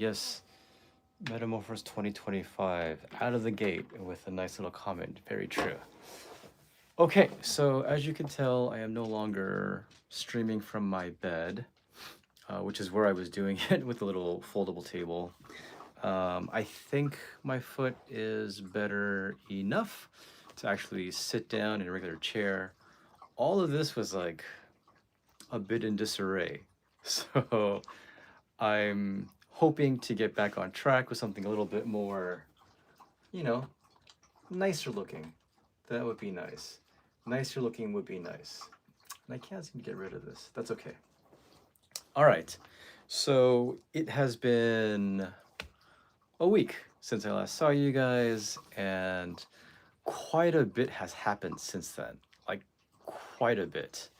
Yes, Metamorphos 2025 out of the gate with a nice little comment. Very true. Okay, so as you can tell, I am no longer streaming from my bed, which is where I was doing it with a little foldable table. I think my foot is better enough to actually sit down in a regular chair. All of this was like a bit in disarray. So I'm hoping to get back on track with something a little bit more, you know, nicer looking. That would be nice. Nicer looking would be nice. And I can't seem to get rid of this. That's okay. All right. So it has been a week since I last saw you guys, and quite a bit has happened since then. Like, quite a bit.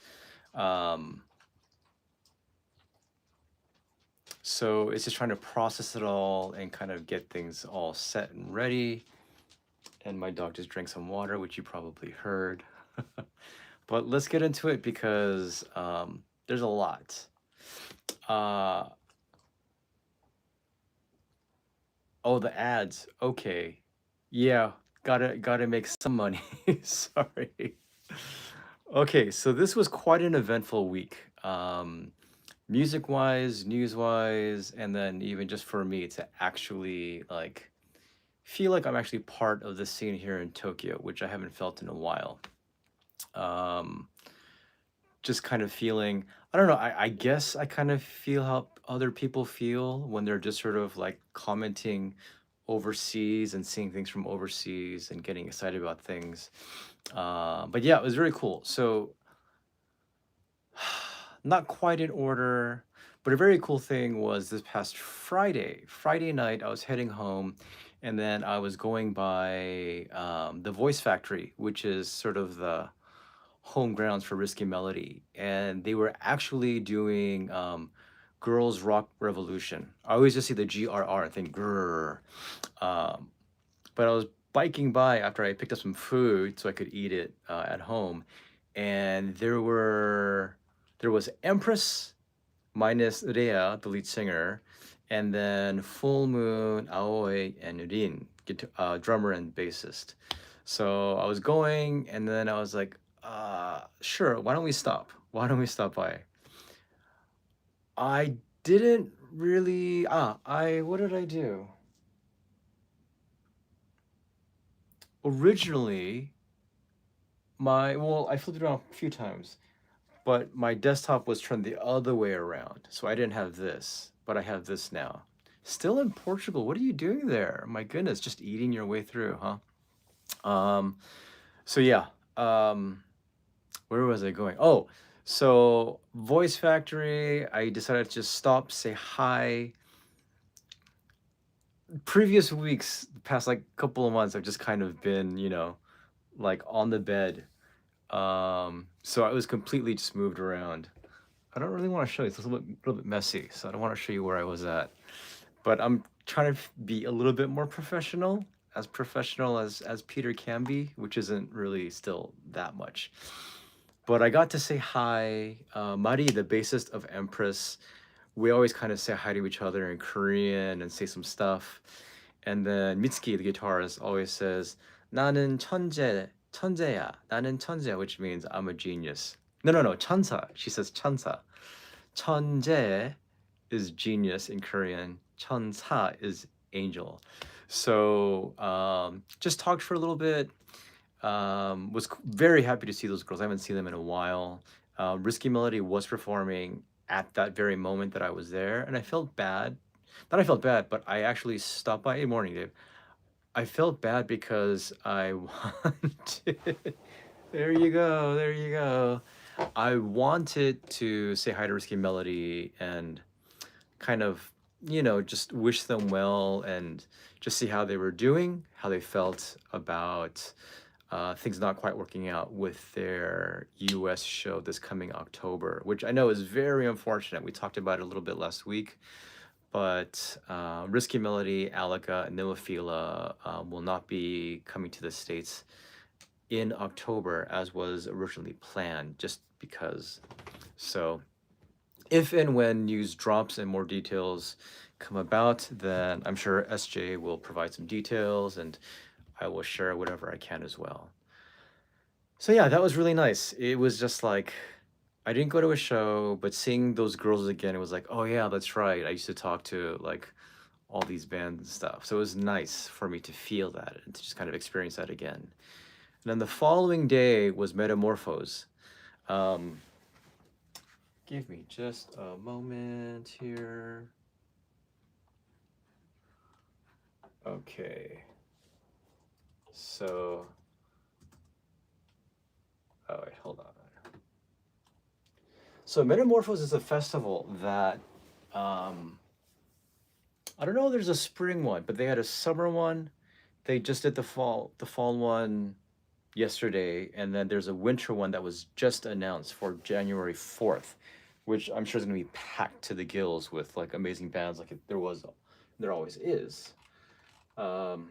So it's just trying to process it all and kind of get things all set and ready. And my dog just drank some water, which you probably heard. But let's get into it because there's a lot. Oh, the ads. Okay. Yeah, gotta make some money. Sorry. Okay, so this was quite an eventful week. Music-wise, news-wise, and then even just for me to actually like feel like I'm actually part of the scene here in Tokyo, which I haven't felt in a while. Just kind of feeling, I don't know, I guess I kind of feel how other people feel when they're just sort of like commenting overseas and seeing things from overseas and getting excited about things. But yeah, it was very cool. So not quite in order, but a very cool thing was this past Friday night, I was heading home, and then I was going by the Voice Factory, which is sort of the home grounds for Risky Melody, and they were actually doing Girls Rock Revolution. I always just see the GRR and think grrr. But I was biking by after I picked up some food so I could eat it at home, and there was Empress minus Rhea, the lead singer, and then Full Moon, Aoi, and Rin, drummer and bassist. So I was going, and then I was like, sure, why don't we stop? Why don't we stop by? I didn't really, what did I do? Originally, I flipped it around a few times, but my desktop was turned the other way around. So I didn't have this, but I have this now. Still in Portugal, what are you doing there? My goodness, just eating your way through, huh? So yeah, where was I going? Oh, so Voice Factory, I decided to just stop, say hi. Previous weeks, the past like couple of months, I've just kind of been, like on the bed. So I was completely just moved around. I don't really want to show you. It's a little bit messy, so I don't want to show you where I was at. But I'm trying to be a little bit more professional as Peter can be, which isn't really still that much. But I got to say hi. Mari, the bassist of Empress, we always kind of say hi to each other in Korean and say some stuff. And then Mitsuki, the guitarist, always says, 나는 천재야. 나는 천재, which means I'm a genius. No, 천사. She says 천사. 천재 is genius in Korean. 천사 is angel. So just talked for a little bit. Was very happy to see those girls. I haven't seen them in a while. Risky Melody was performing at that very moment that I was there, and I felt bad. Not I felt bad, but I actually stopped by. Hey, morning, Dave. I felt bad because I wanted. There you go. I wanted to say hi to Risky Melody and kind of, just wish them well and just see how they were doing, how they felt about things not quite working out with their US show this coming October, which I know is very unfortunate. We talked about it a little bit last week, but Risky Melody, Alika, and Nemophila will not be coming to the States in October as was originally planned, just because. So if and when news drops and more details come about, then I'm sure SJ will provide some details and I will share whatever I can as well. So yeah, that was really nice. It was just like I didn't go to a show, but seeing those girls again, it was like, oh yeah, that's right. I used to talk to like all these bands and stuff. So it was nice for me to feel that and to just kind of experience that again. And then the following day was Metamorphose. Um, give me just a moment here. Okay. So, oh wait, hold on. So Metamorphose is a festival that I don't know. There's a spring one, but they had a summer one. They just did the fall one yesterday, and then there's a winter one that was just announced for January 4th, which I'm sure is going to be packed to the gills with like amazing bands like there always is. Um,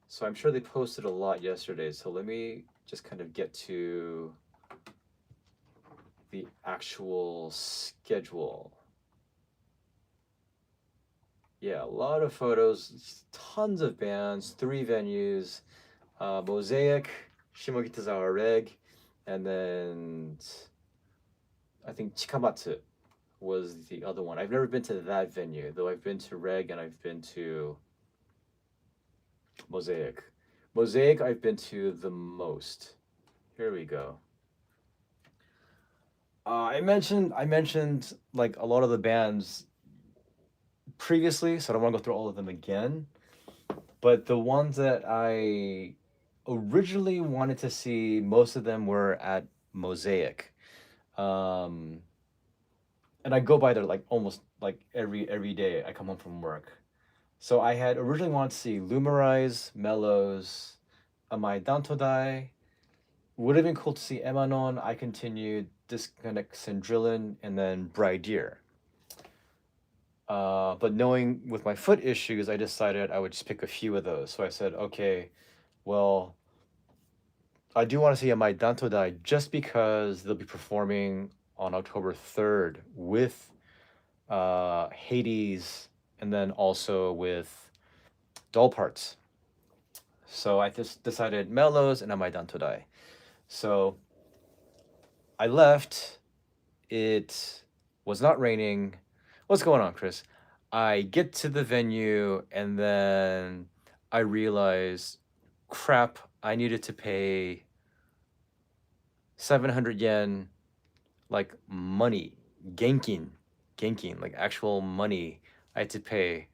so I'm sure they posted a lot yesterday. So let me just kind of get to the actual schedule. Yeah, a lot of photos, tons of bands, 3 venues, Mosaic, Shimogitazawa Reg, and then I think Chikamatsu was the other one. I've never been to that venue, though I've been to Reg and I've been to Mosaic. Mosaic I've been to the most. Here we go. I mentioned like a lot of the bands previously, so I don't want to go through all of them again. But the ones that I originally wanted to see, most of them were at Mosaic. Um, and I go by there like almost like every day I come home from work. So I had originally wanted to see Lumerize, Mellows, Amai Dantodai. Would have been cool to see Emanon, I Continued, Disconnect Syndrillin, and then Bridear. But knowing with my foot issues, I decided I would just pick a few of those. So I said, okay, well, I do want to see Amai Dantodai just because they'll be performing on October 3rd with Hades and then also with Doll Parts. So I just decided Mellows and Amai Dantodai. So I left. It was not raining. What's going on, Chris? I get to the venue and then I realized, crap, I needed to pay 700 yen, like money, genkin, like actual money I had to pay.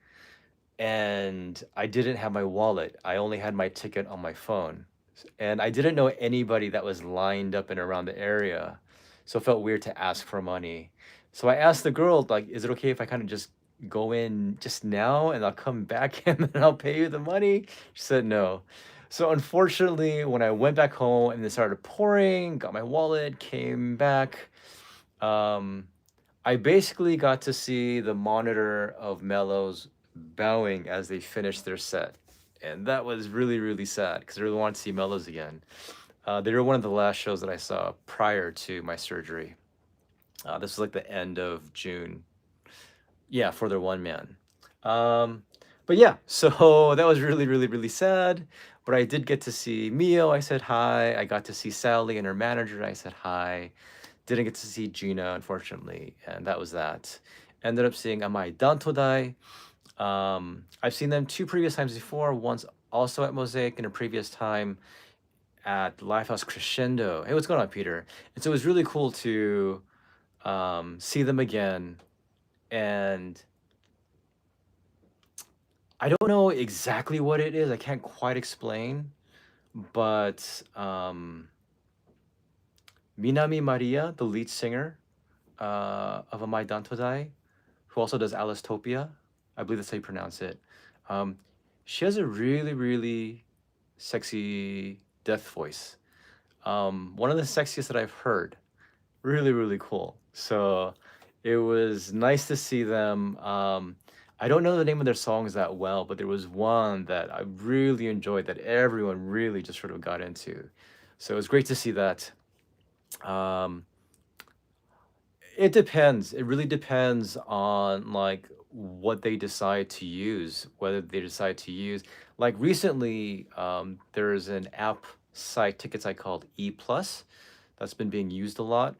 And I didn't have my wallet. I only had my ticket on my phone. And I didn't know anybody that was lined up and around the area. So it felt weird to ask for money. So I asked the girl, like, is it okay if I kind of just go in just now and I'll come back and then I'll pay you the money? She said no. So unfortunately, when I went back home and it started pouring, got my wallet, came back, I basically got to see the monitor of Mellows bowing as they finished their set. And that was really, really sad because I really wanted to see Mellows again. They were one of the last shows that I saw prior to my surgery. This was like the end of June. Yeah, for their one man. But yeah, so that was really, really, really sad. But I did get to see Mio. I said hi. I got to see Sally and her manager. I said hi. Didn't get to see Gina, unfortunately, and that was that. Ended up seeing Amai Dantodai. I've seen them 2 previous times before. Once also at Mosaic, and a previous time at Lifehouse Crescendo. Hey, what's going on, Peter? And so it was really cool to see them again. And I don't know exactly what it is. I can't quite explain. But Minami Maria, the lead singer of Amai Dantodai, who also does Alistopia, I believe that's how you pronounce it. She has a really, really sexy death voice. One of the sexiest that I've heard. Really, really cool. So it was nice to see them. I don't know the name of their songs that well, but there was one that I really enjoyed that everyone really just sort of got into. So it was great to see that. Um, It depends. It really depends on like what they decide to use, whether they decide to use like recently, there's an app site ticket site called E Plus that's been being used a lot.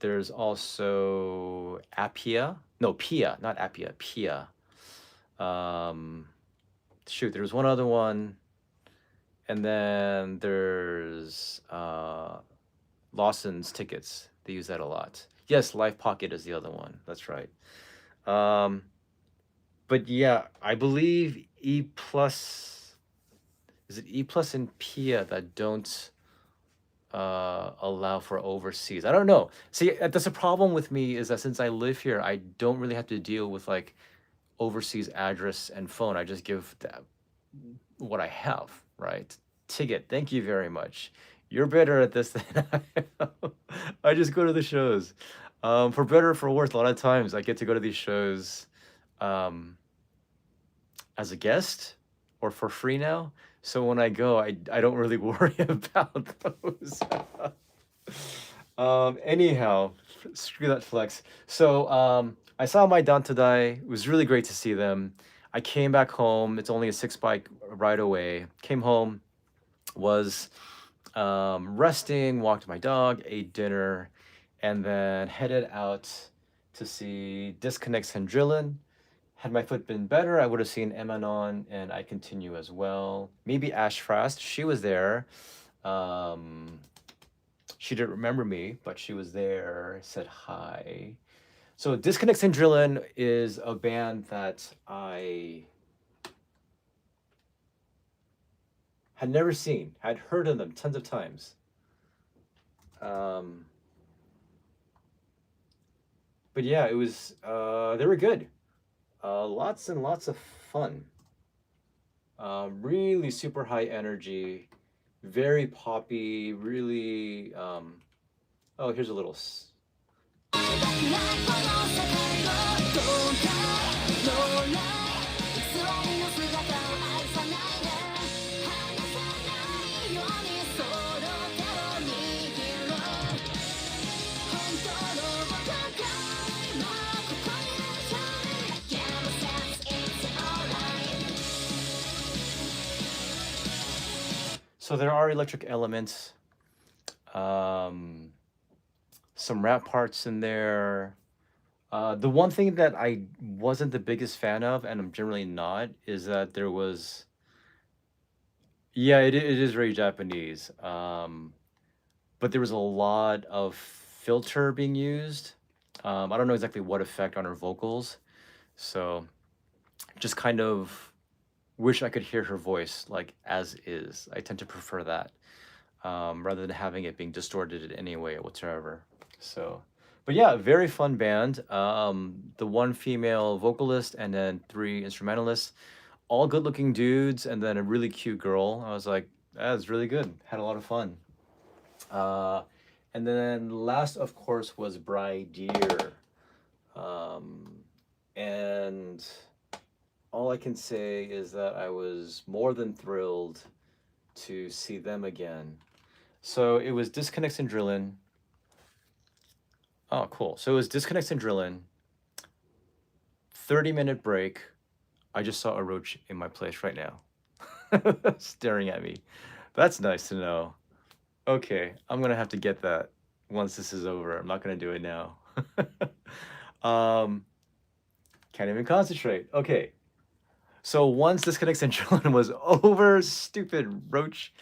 There's also Appia. No, Pia, not Appia, Pia. Um, Shoot, there's one other one, and then there's Lawson's tickets. They use that a lot. Yes, Live Pocket is the other one. That's right. Um, but yeah, I believe E Plus, is it E Plus and Pia that don't allow for overseas? I don't know. See, that's a problem with me is that since I live here, I don't really have to deal with like overseas address and phone. I just give what I have, right? Ticket, thank you very much. You're better at this than I am. I just go to the shows. For better or for worse, a lot of times I get to go to these shows um, as a guest or for free now. So when I go, I don't really worry about those. Anyhow, screw that flex. So I saw my Dantodai. It was really great to see them. I came back home. It's only a 6 bike ride away. Came home, was resting, walked my dog, ate dinner, and then headed out to see Disconnect Sandrillin. Had my foot been better, I would have seen Emanon and I Continue as well. Maybe Ash Frost. She was there. She didn't remember me, but she was there, said hi. So Disconnect Sandrillin is a band that I had never seen, had heard of them tons of times. But yeah, it was, they were good. Lots and lots of fun. Really super high energy, very poppy, really, oh, here's a little. So there are electric elements, some rap parts in there. The one thing that I wasn't the biggest fan of, and I'm generally not, is that there was, yeah, it is very Japanese, but there was a lot of filter being used. I don't know exactly what effect on her vocals, so just kind of wish I could hear her voice like as is. I tend to prefer that rather than having it being distorted in any way whatsoever. So, but yeah, very fun band. The one female vocalist and then 3 instrumentalists, all good-looking dudes, and then a really cute girl. I was like, that's really good. Had a lot of fun. And then last, of course, was Bridear. And all I can say is that I was more than thrilled to see them again. So it was Disconnect Sandrillin. Oh, cool. So it was Disconnect Sandrillin. 30-minute break. I just saw a roach in my place right now, staring at me. That's nice to know. Okay, I'm gonna have to get that once this is over. I'm not gonna do it now. Can't even concentrate. Okay. So once Disconnect Sandrillin was over, stupid roach,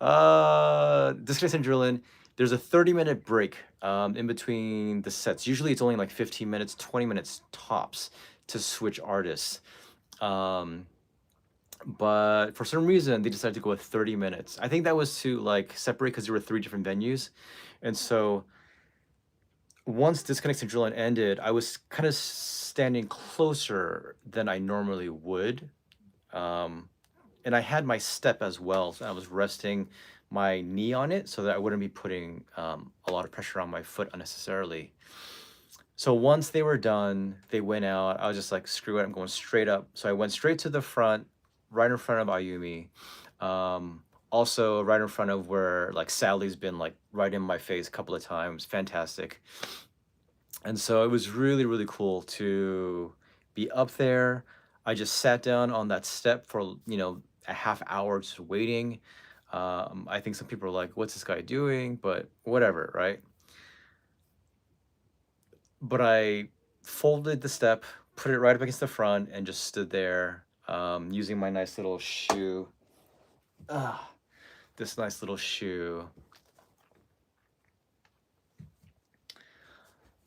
Disconnect Sandrillin, there's a 30-minute break in between the sets. Usually it's only like 15 minutes, 20 minutes tops to switch artists. But for some reason, they decided to go with 30 minutes. I think that was to like separate because there were 3 different venues. And so once Disconnect Sandrillin ended, I was kind of standing closer than I normally would. And I had my step as well. So I was resting my knee on it so that I wouldn't be putting a lot of pressure on my foot unnecessarily. So once they were done, they went out. I was just like, screw it, I'm going straight up. So I went straight to the front, right in front of Ayumi. Also right in front of where like Sally's been like right in my face a couple of times. Fantastic. And so it was really, really cool to be up there. I just sat down on that step for, a half hour just waiting. I think some people are like, what's this guy doing? But whatever, right? But I folded the step, put it right up against the front, and just stood there using my nice little shoe. Ah, this nice little shoe.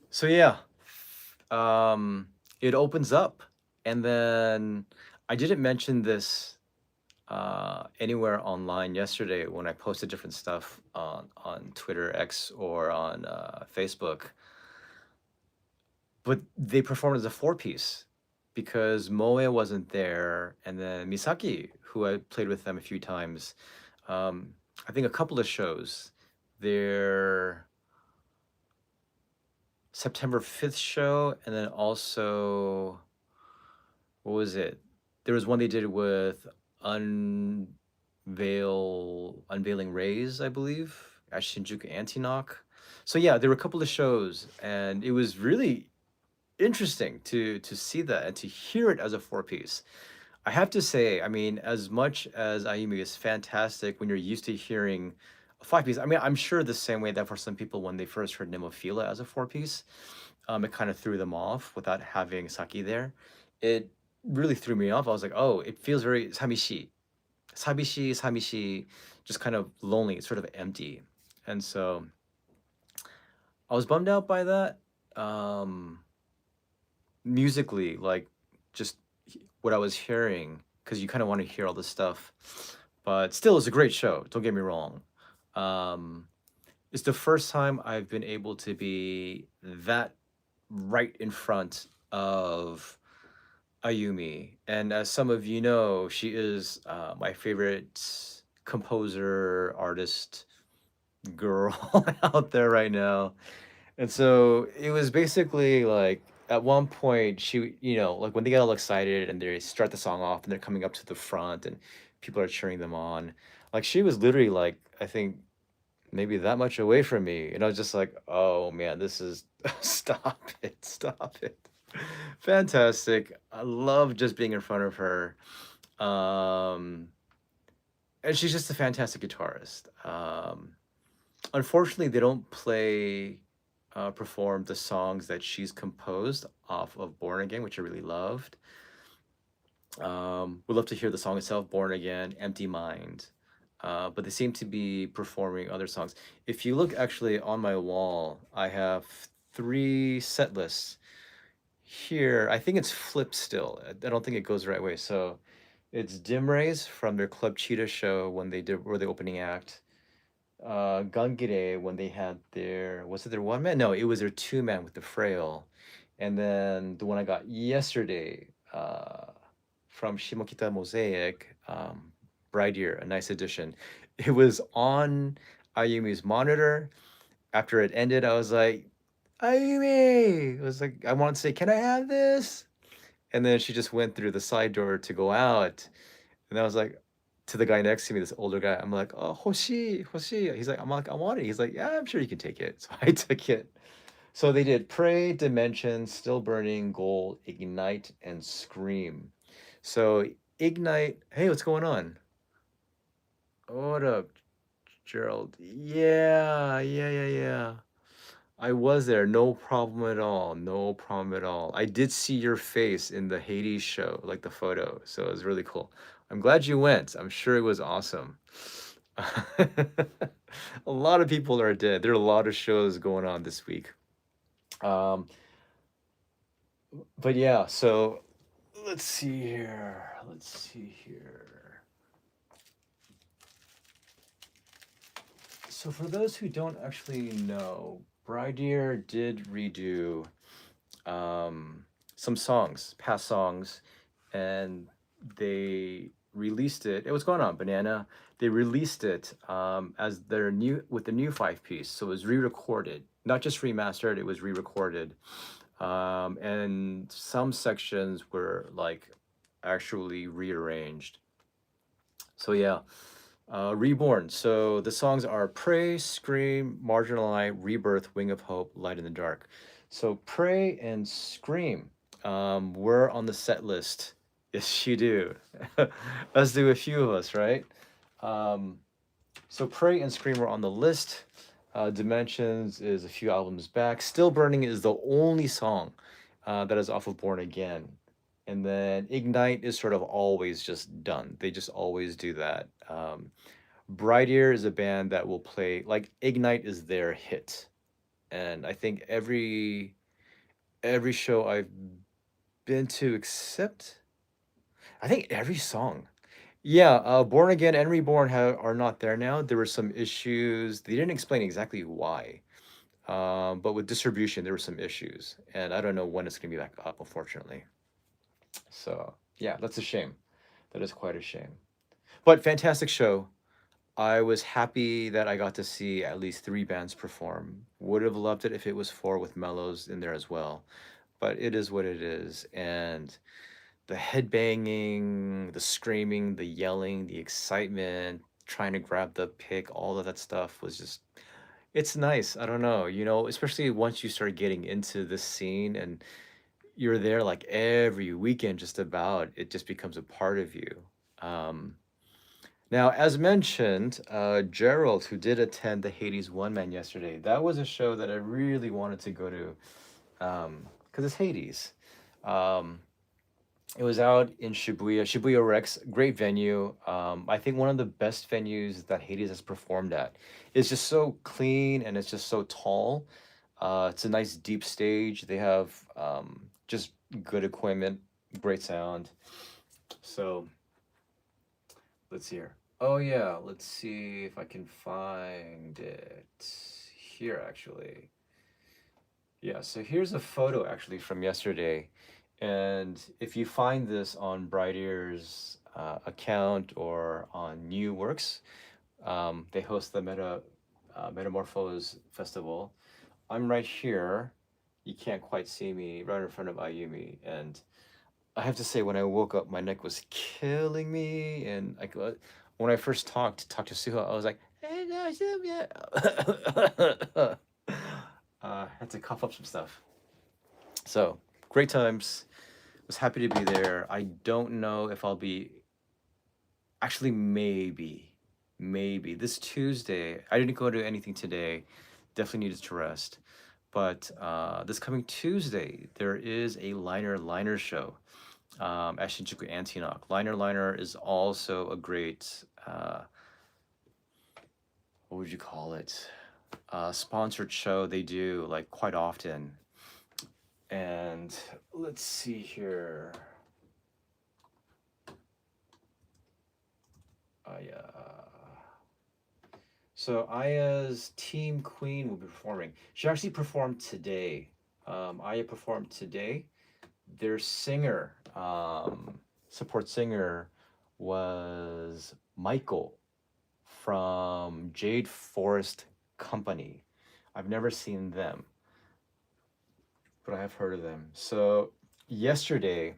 So yeah, it opens up, and then I didn't mention this anywhere online yesterday when I posted different stuff on Twitter X or on Facebook, but they performed as a four-piece because Moe wasn't there, and then Misaki, who I played with them a few times, I think a couple of shows. Their September 5th show, and then also, what was it? There was one they did with Unveiling Rays, I believe, at Shinjuku Anti-Knock. So yeah, there were a couple of shows, and it was really interesting to see that and to hear it as a four-piece. I have to say, I mean, as much as Ayumi is fantastic when you're used to hearing a five-piece, I mean, I'm sure the same way that for some people when they first heard Nemophila as a four-piece, it kind of threw them off without having Saki there. It really threw me off. I was like, oh, it feels very samishi. Samishi, just kind of lonely, it's sort of empty. And so I was bummed out by that. Musically, like just what I was hearing, because you kind of want to hear all this stuff. But still, it's a great show. Don't get me wrong. It's the first time I've been able to be that right in front of Ayumi. And as some of you know, she is my favorite composer, artist, girl out there right now. And so it was basically like at one point she, like when they get all excited and they start the song off and they're coming up to the front and people are cheering them on. Like she was literally like, I think maybe that much away from me. And I was just like, oh man, this is stop it, stop it. Fantastic. I love just being in front of her. Um, and she's just a fantastic guitarist. Unfortunately, they don't perform the songs that she's composed off of Born Again, which I really loved. Would love to hear the song itself, Born Again, Empty Mind. But they seem to be performing other songs. If you look actually on my wall, I have 3 set lists here. I think it's flipped still. I don't think it goes the right way. So it's Dim Rays from their Club Cheetah show when were the opening act. Gangire when they had was it their one man? No, it was their 2-man with the Frail. And then the one I got yesterday from Shimokita Mosaic, Bridear, a nice addition. It was on Ayumi's monitor. After it ended, I was like, Ayumi! I was like, I wanted to say, can I have this? And then she just went through the side door to go out. And I was like, to the guy next to me, this older guy, I'm like, oh, Hoshi, Hoshi. He's like, I'm like, I want it. He's like, yeah, I'm sure you can take it. So I took it. So they did Pray, Dimension, Still Burning, Gold, Ignite, and Scream. So Ignite, hey, what's going on? What up, Gerald? Yeah. I was there, no problem at all, no problem at all. I did see your face in the Hades show, like the photo, so it was really cool. I'm glad you went. I'm sure it was awesome. A lot of people are dead. There are a lot of shows going on this week. But yeah, so let's see here. So for those who don't actually know, Bridear did redo some songs, past songs, and they released it. It was going on Banana. They released it as with the new 5-piece. So it was re-recorded, not just remastered. It was re-recorded, and some sections were like actually rearranged. So yeah. Reborn. So the songs are Pray, Scream, Marginal Eye, Rebirth, Wing of Hope, Light in the Dark. So Pray and Scream were on the set list. Yes, you do. Let's do a few of us, right? Um, so Pray and Scream were on the list. Dimensions is a few albums back. Still Burning is the only song that is off of Born Again. And then Ignite is sort of always just done. They just always do that. Bridear is a band that will play, like, Ignite is their hit. And I think every show I've been to, except I think every song. Yeah, Born Again and Reborn are not there now. There were some issues. They didn't explain exactly why. But with distribution, there were some issues, and I don't know when it's gonna be back up, unfortunately. So yeah, that's a shame. That is quite a shame. But fantastic show. I was happy that I got to see at least three bands perform. Would have loved it if it was four with Mellows in there as well. But it is what it is. And the headbanging, the screaming, the yelling, the excitement, trying to grab the pick, all of that stuff was just, it's nice. I don't know, especially once you start getting into this scene and you're there like every weekend, just about, it just becomes a part of you. Um, Now, as mentioned, Gerald, who did attend the Hades One Man yesterday, that was a show that I really wanted to go to because it's Hades. Um, it was out in Shibuya, Shibuya Rex, great venue. I think one of the best venues that Hades has performed at. It's just so clean and it's just so tall. It's a nice deep stage. They have just good equipment, great sound. So let's see here. Oh yeah, let's see if I can find it here actually. Yeah, so here's a photo actually from yesterday. And if you find this on Bridear's account or on New Works, they host the Metamorphose Festival. I'm right here. You can't quite see me, right in front of Ayumi. And I have to say, when I woke up, my neck was killing me. And when I first talked to Suho, I was like, "Hey, no, yeah." Had to cough up some stuff. So great times. Was happy to be there. I don't know if I'll be. Actually, maybe this Tuesday. I didn't go to anything today. Definitely needed to rest. But this coming Tuesday, there is a Liner show at Shinjuku Antinoch. Liner is also a great, what would you call it? Sponsored show they do like quite often. And let's see here. So Aya's Team Queen will be performing. She actually performed today. Aya performed today. Their singer, support singer, was Michael from Jade Forest Company. I've never seen them, but I have heard of them. So yesterday,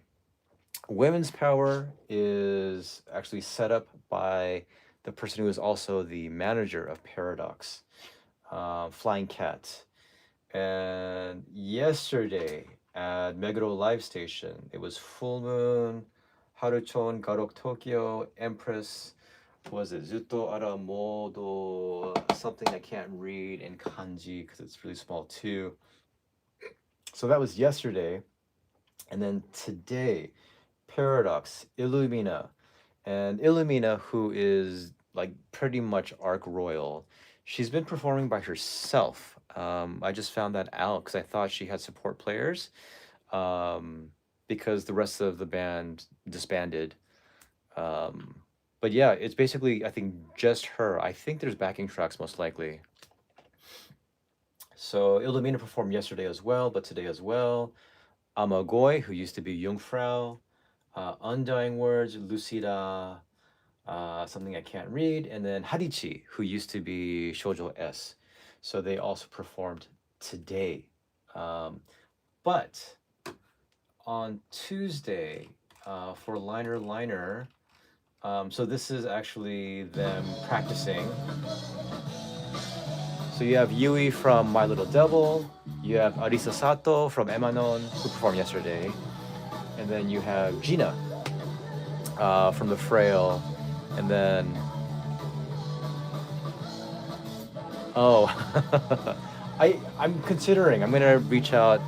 Women's Power is actually set up by the person who is also the manager of Paradox, Flying Cat. And yesterday at Meguro Live Station, it was Full Moon, Haruchon, Garok Tokyo, Empress, what was it? Zuto Ara Modo, something I can't read in kanji because it's really small too. So that was yesterday. And then today, Paradox, Illumina. And Illumina, who is like pretty much Arc Royal, she's been performing by herself. I just found that out because I thought she had support players because the rest of the band disbanded. But yeah, it's basically, I think, just her. I think there's backing tracks most likely. So Illumina performed yesterday as well, but today as well. Amagoy, who used to be Jungfrau, Undying Words, Lucida, something I can't read, and then Hadichi, who used to be Shoujo S. So they also performed today. But on Tuesday, for Liner, so this is actually them practicing. So you have Yui from My Little Devil, you have Arisa Sato from Emanon, who performed yesterday, and then you have Gina from the Frail, and then oh, I'm considering. I'm gonna reach out.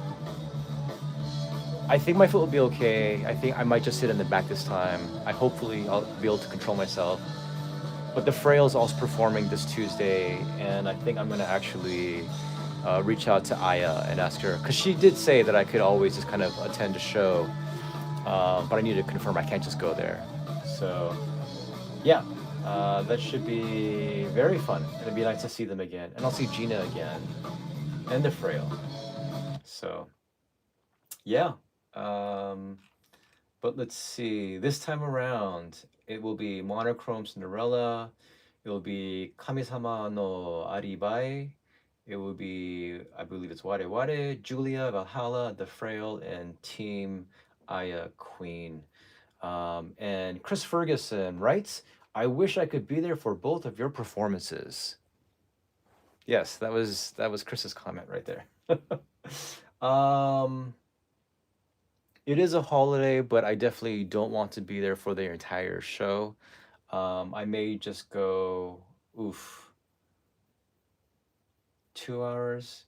I think my foot will be okay. I think I might just sit in the back this time. Hopefully I'll be able to control myself. But the Frail is also performing this Tuesday, and I think I'm gonna actually reach out to Aya and ask her, because she did say that I could always just kind of attend a show, but I need to confirm I can't just go there. So yeah, that should be very fun. It'll be nice to see them again, and I'll see Gina again, and the Frail. So yeah, but let's see. This time around, it will be Monochrome Cinderella. It will be Kamisama no Aribai. It will be, I believe it's Ware Ware, Julia, Valhalla, The Frail, and Team Aya Queen. And Chris Ferguson writes, I wish I could be there for both of your performances. Yes, that was Chris's comment right there. It is a holiday, but I definitely don't want to be there for the entire show. I may just go, 2 hours.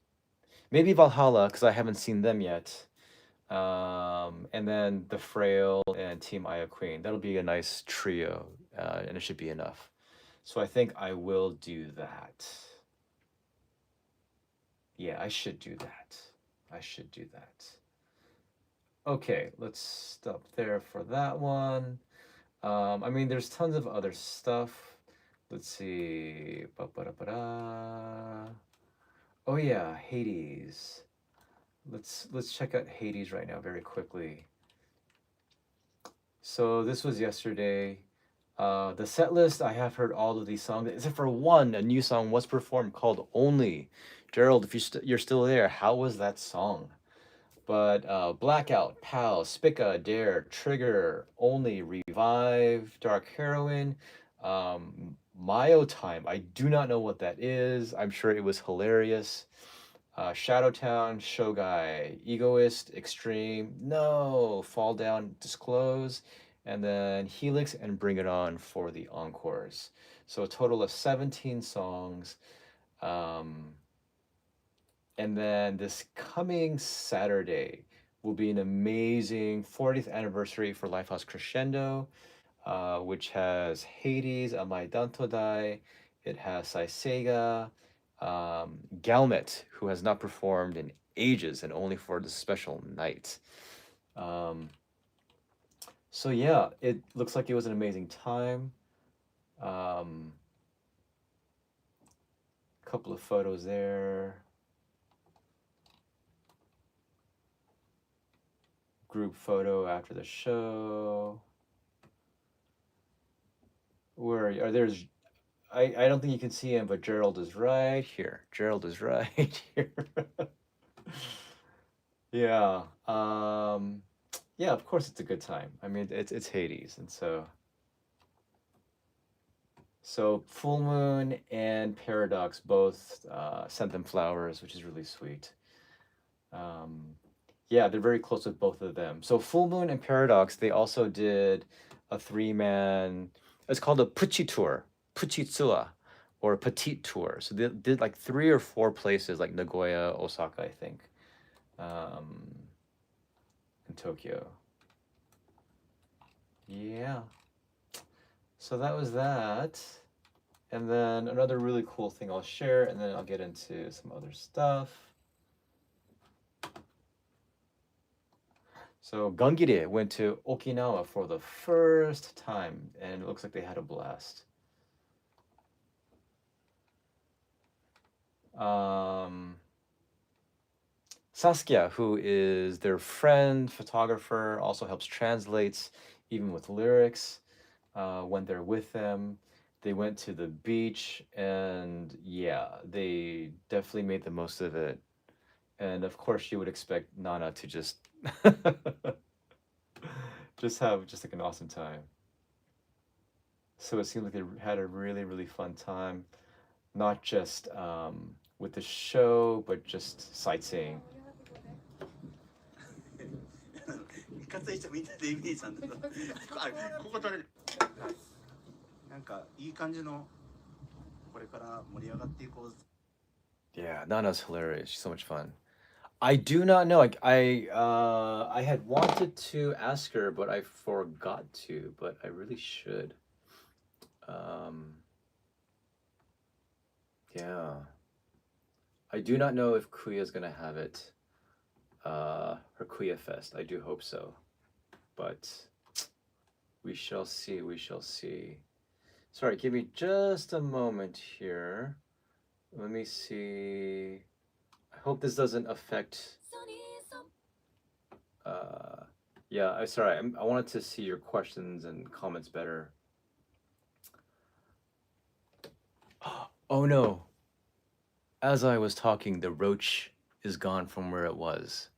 Maybe Valhalla, because I haven't seen them yet. And then The Frail and Team Aya Queen. That'll be a nice trio, and it should be enough. So I think I will do that. Yeah, I should do that. I should do that. Okay, let's stop there for that one. I mean, there's tons of other stuff. Let's see. Ba-ba-da-ba-da. Oh yeah, Hades. Let's check out Hades right now very quickly. So this was yesterday. The set list, I have heard all of these songs, except for one, a new song was performed called Only. Gerald, if you're still there, how was that song? But Blackout, Pal, Spica, Dare, Trigger, Only, Revive, Dark Heroine, Mayo Time. I do not know what that is. I'm sure it was hilarious. Shadowtown, Shogai, Egoist, Extreme, No, Fall Down, Disclose, and then Helix and Bring It On for the encores. So a total of 17 songs. And then this coming Saturday will be an amazing 40th anniversary for Lifehouse Crescendo, which has Hades, Amai Dantodai, it has Saiseiga, Galmet, who has not performed in ages and only for this special night. So yeah, it looks like it was an amazing time. Couple of photos there. Group photo after the show. Where are there's I don't think you can see him, but Gerald is right here. Gerald is right here. Yeah. Yeah, of course it's a good time. I mean, it's Hades, and so Full Moon and Paradox both sent them flowers, which is really sweet. Yeah, they're very close with both of them. So Full Moon and Paradox, they also did a 3-man. It's called a Puchi tour, Puchi Tsua, or Petite tour. So they did like 3 or 4 places, like Nagoya, Osaka, I think, in Tokyo. Yeah. So that was that. And then another really cool thing I'll share, and then I'll get into some other stuff. So Gangire went to Okinawa for the first time, and it looks like they had a blast. Saskia, who is their friend, photographer, also helps translates, even with lyrics, went there with them. They went to the beach, and yeah, they definitely made the most of it. And of course, you would expect Nana to just just have just like an awesome time. So it seemed like they had a really, really fun time, not just with the show, but just sightseeing. いかつい人みんなでイメージなんだけど、ここ取れる。なんかいい感じのこれから盛り上がっていこう。Yeah, Nana's hilarious. She's so much fun. I do not know. I had wanted to ask her, but I forgot to. But I really should. Yeah. I do not know if Kuya's gonna have it. Her Kuya Fest. I do hope so. But we shall see. We shall see. Sorry, give me just a moment here. Let me see. I hope this doesn't affect. Yeah, sorry. I wanted to see your questions and comments better. Oh no. As I was talking, the roach is gone from where it was.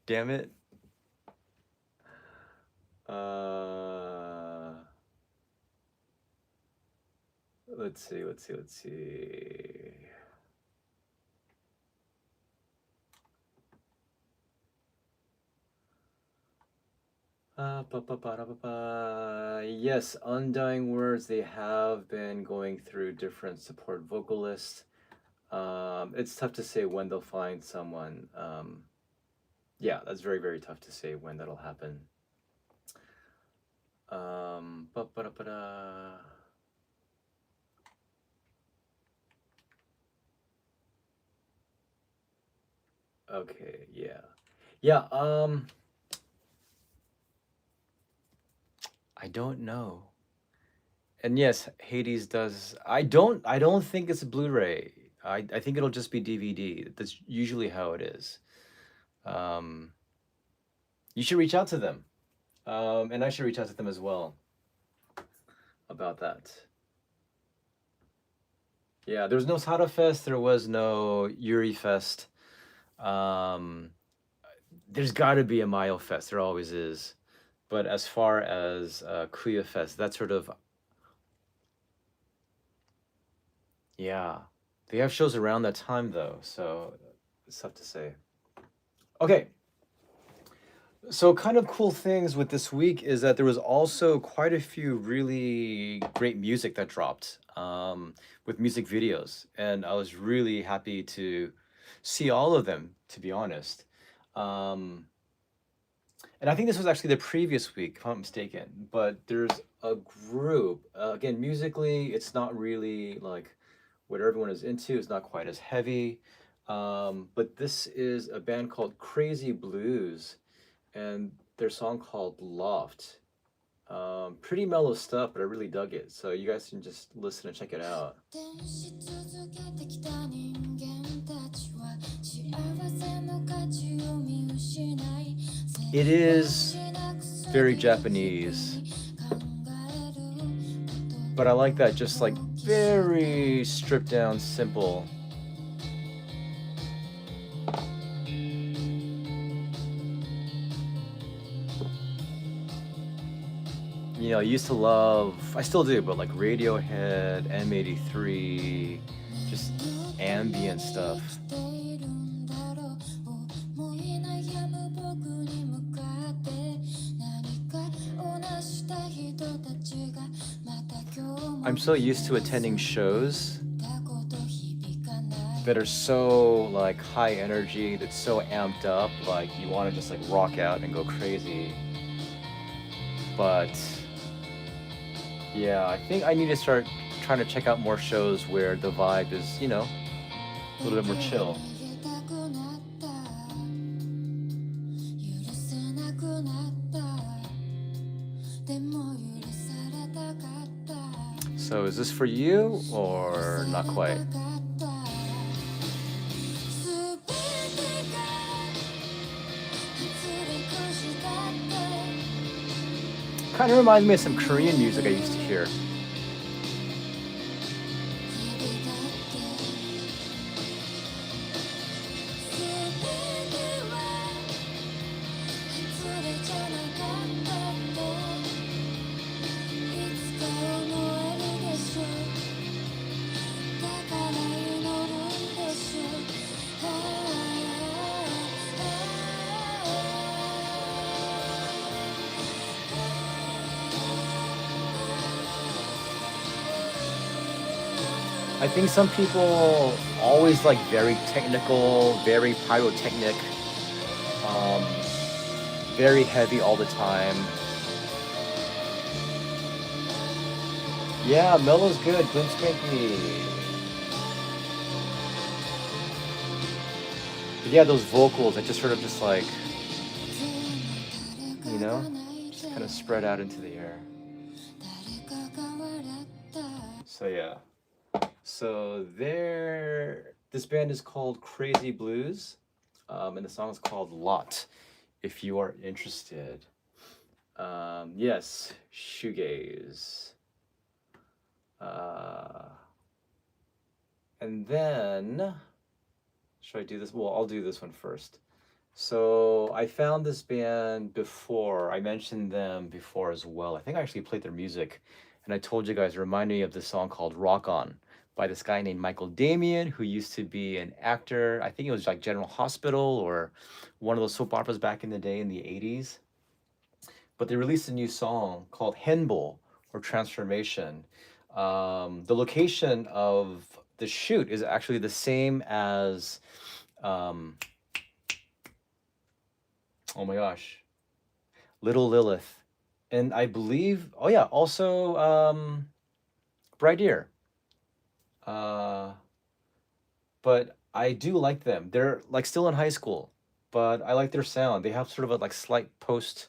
Damn it. Let's see. Yes, Undying Words, they have been going through different support vocalists. It's tough to say when they'll find someone. Yeah, that's very, very tough to say when that'll happen. Okay, yeah, I don't know. And yes, Hades does. I don't think it's a Blu-ray. I think it'll just be DVD. That's usually how it is. You should reach out to them, and I should reach out to them as well about that. Yeah, there was no Sada Fest. There was no Yuri Fest. There's got to be a Mayo Fest. There always is. But as far as Kuya Fest, that's sort of, yeah. They have shows around that time though, so it's tough to say. Okay. So kind of cool things with this week is that there was also quite a few really great music that dropped with music videos. And I was really happy to see all of them, to be honest. And I think this was actually the previous week, if I'm not mistaken, but there's a group, again, musically, it's not really like what everyone is into. It's not quite as heavy. But this is a band called Crazy Blues and their song called Loft. Pretty mellow stuff, but I really dug it. So you guys can just listen and check it out. It is very Japanese, but I like that, just like very stripped down, simple. You know, I used to love, I still do, but like Radiohead, M83, just ambient stuff. I'm so used to attending shows that are so like high energy, that's so amped up, like you want to just like rock out and go crazy. But yeah, I think I need to start trying to check out more shows where the vibe is, you know, a little bit more chill. So is this for you or not quite? Kind of reminds me of some Korean music I used to hear. I think some people always like very technical, very pyrotechnic, um, very heavy all the time. Yeah, Mellow's good. Glenn Spanky. But yeah, those vocals that just sort of just like, you know, just kind of spread out into the air. So yeah. So this band is called Crazy Blues, and the song is called Lot, if you are interested. Yes, shoegaze. And then, should I do this? Well, I'll do this one first. So I found this band before. I mentioned them before as well. I think I actually played their music, and I told you guys, remind me of this song called Rock On by this guy named Michael Damian, who used to be an actor. I think it was like General Hospital or one of those soap operas back in the day in the 80s. But they released a new song called Henbol or Transformation. The location of the shoot is actually the same as, oh my gosh, Little Lilith. And I believe, oh yeah, also Bridear. But I do like them. They're like still in high school, but I like their sound. They have sort of a like slight post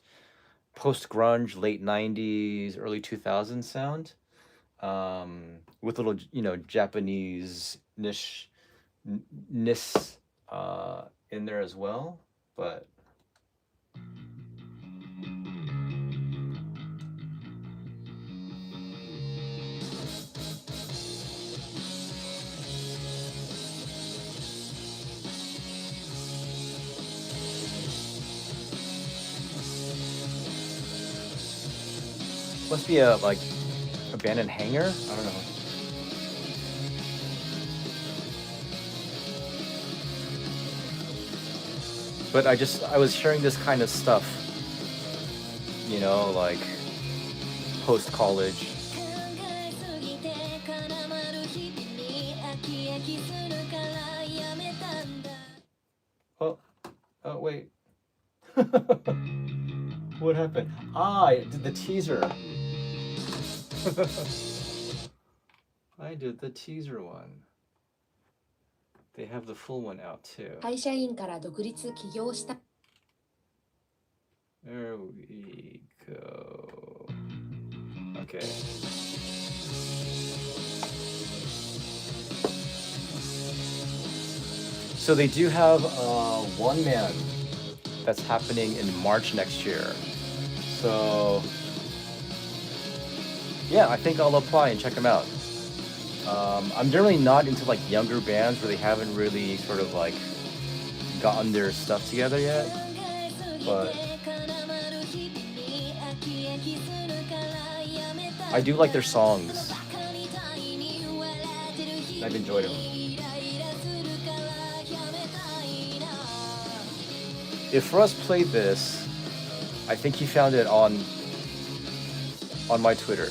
grunge, late 90s, early 2000s sound, with little, you know, Japanese niche in there as well. But must be a like abandoned hangar. I don't know. But I was hearing this kind of stuff, you know, like post college. Oh wait. What happened? I did the teaser. I did the teaser one. They have the full one out too. 会社員から独立起業した There we go. Okay. So they do have one man that's happening in March next year. So yeah, I think I'll apply and check them out. I'm generally not into like younger bands where they haven't really sort of like gotten their stuff together yet, but I do like their songs. I've enjoyed them. If Russ played this, I think he found it on my Twitter.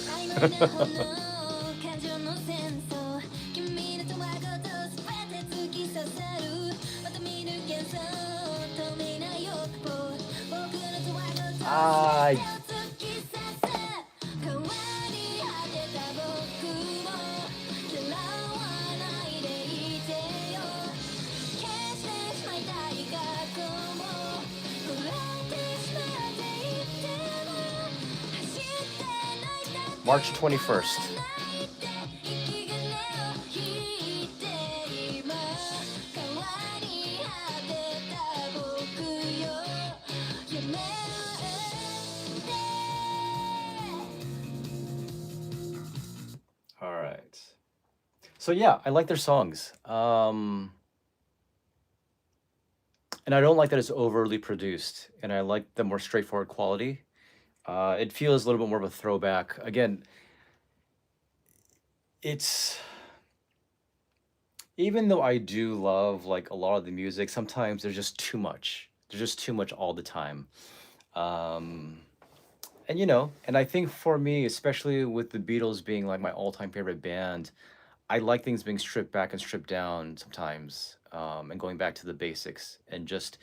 March 21st. All right. So yeah, I like their songs. And I don't like that it's overly produced, and I like the more straightforward quality. It feels a little bit more of a throwback. Again, it's, even though I do love like a lot of the music, sometimes there's just too much. There's just too much all the time. And you know, and I think for me, especially with the Beatles being like my all-time favorite band, I like things being stripped back and stripped down sometimes, and going back to the basics and just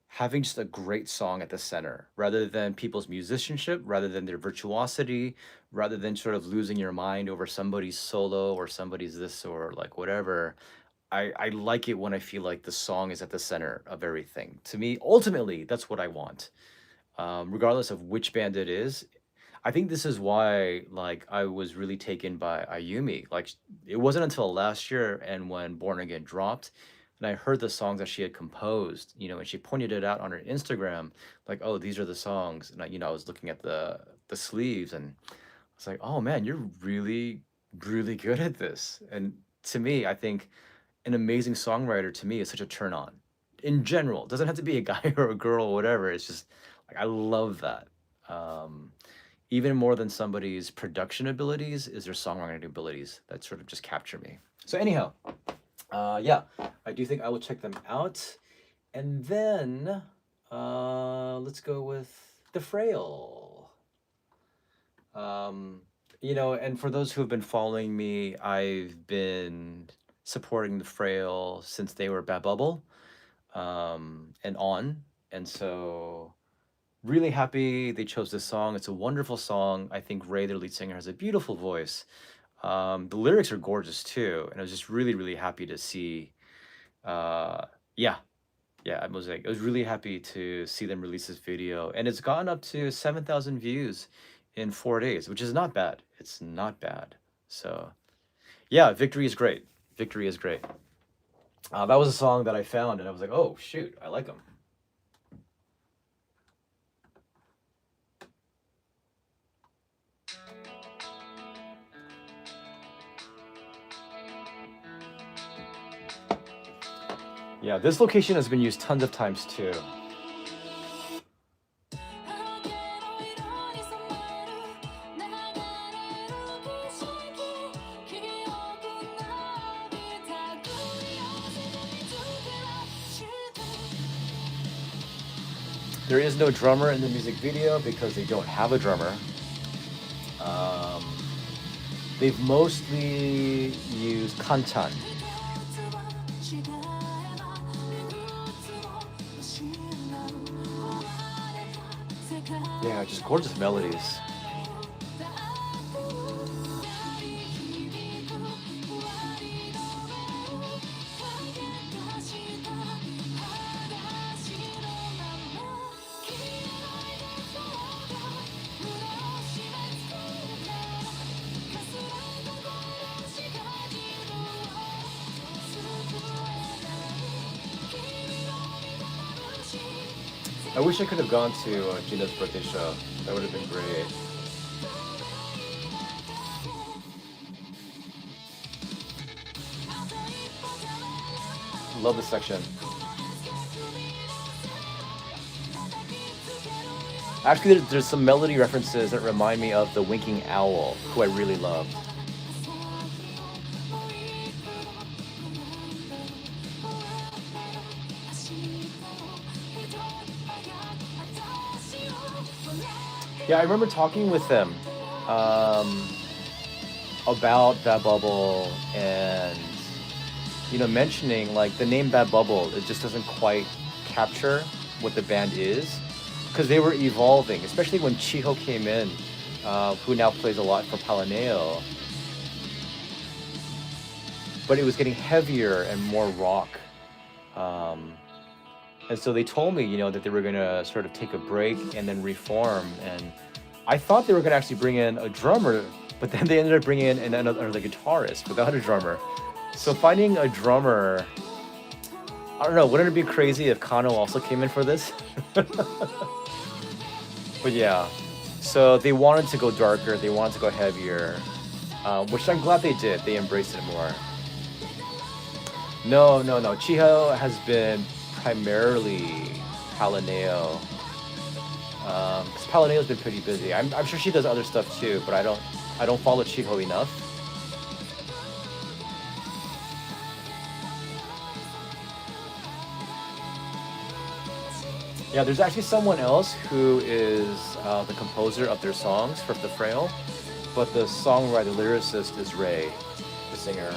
having just a great song at the center rather than people's musicianship, rather than their virtuosity, rather than sort of losing your mind over somebody's solo or somebody's this or like whatever. I like it when I feel like the song is at the center of everything. To me, ultimately, that's what I want. Regardless of which band it is. I think this is why like I was really taken by Ayumi. Like it wasn't until last year and when Born Again dropped and I heard the songs that she had composed, and she pointed it out on her Instagram, like, oh, these are the songs. And I was looking at the sleeves and I was like, oh man, you're really, really good at this. And to me, I think an amazing songwriter to me is such a turn on. In general, it doesn't have to be a guy or a girl or whatever. It's just like I love that. Even more than somebody's production abilities is their songwriting abilities that sort of just capture me. So anyhow, yeah, I do think I will check them out. And then let's go with the Frail. And for those who have been following me, I've been supporting the Frail since they were Bad Bubble and on. And so really happy they chose this song. It's a wonderful song. I think Ray, their lead singer, has a beautiful voice. The lyrics are gorgeous too. And I was just really, really happy to see, I was really happy to see them release this video. And it's gotten up to 7,000 views in 4 days, which is not bad. It's not bad. So yeah, Victory is great. Victory is great. That was a song that I found and I was like, oh shoot, I like them. Yeah, this location has been used tons of times too. There is no drummer in the music video because they don't have a drummer. They've mostly used kantan. Yeah, just gorgeous melodies. I wish I could have gone to Gina's birthday show. That would have been great. Love this section. Actually, there's some melody references that remind me of the Winking Owl, who I really loved. Yeah, I remember talking with them about Bad Bubble and, mentioning like the name Bad Bubble, it just doesn't quite capture what the band is because they were evolving, especially when Chiho came in, who now plays a lot for Palaneo. But it was getting heavier and more rock. And so they told me, that they were going to sort of take a break and then reform. And I thought they were going to actually bring in a drummer, but then they ended up bringing in another guitarist without a drummer. So finding a drummer, I don't know, wouldn't it be crazy if Kano also came in for this? But yeah, so they wanted to go darker, they wanted to go heavier, which I'm glad they did. They embraced it more. No. Chiho has been primarily Palaneo. Because Palaneo's been pretty busy. I'm sure she does other stuff too, but I don't follow Chiho enough. Yeah, there's actually someone else who is the composer of their songs for the Frail, but the songwriter, lyricist is Ray. singer.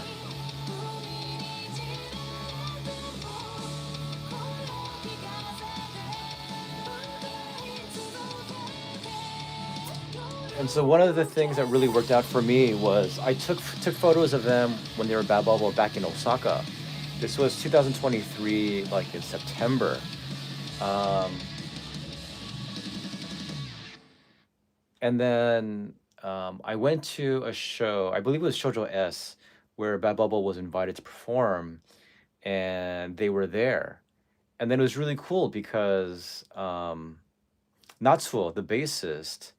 And so one of the things that really worked out for me was I took photos of them when they were Bad Bubble back in Osaka. This was 2023, like in September. And then I went to a show, I believe it was Shoujo S, where Bad Bubble was invited to perform, and they were there. And then it was really cool because Natsuo, the bassist,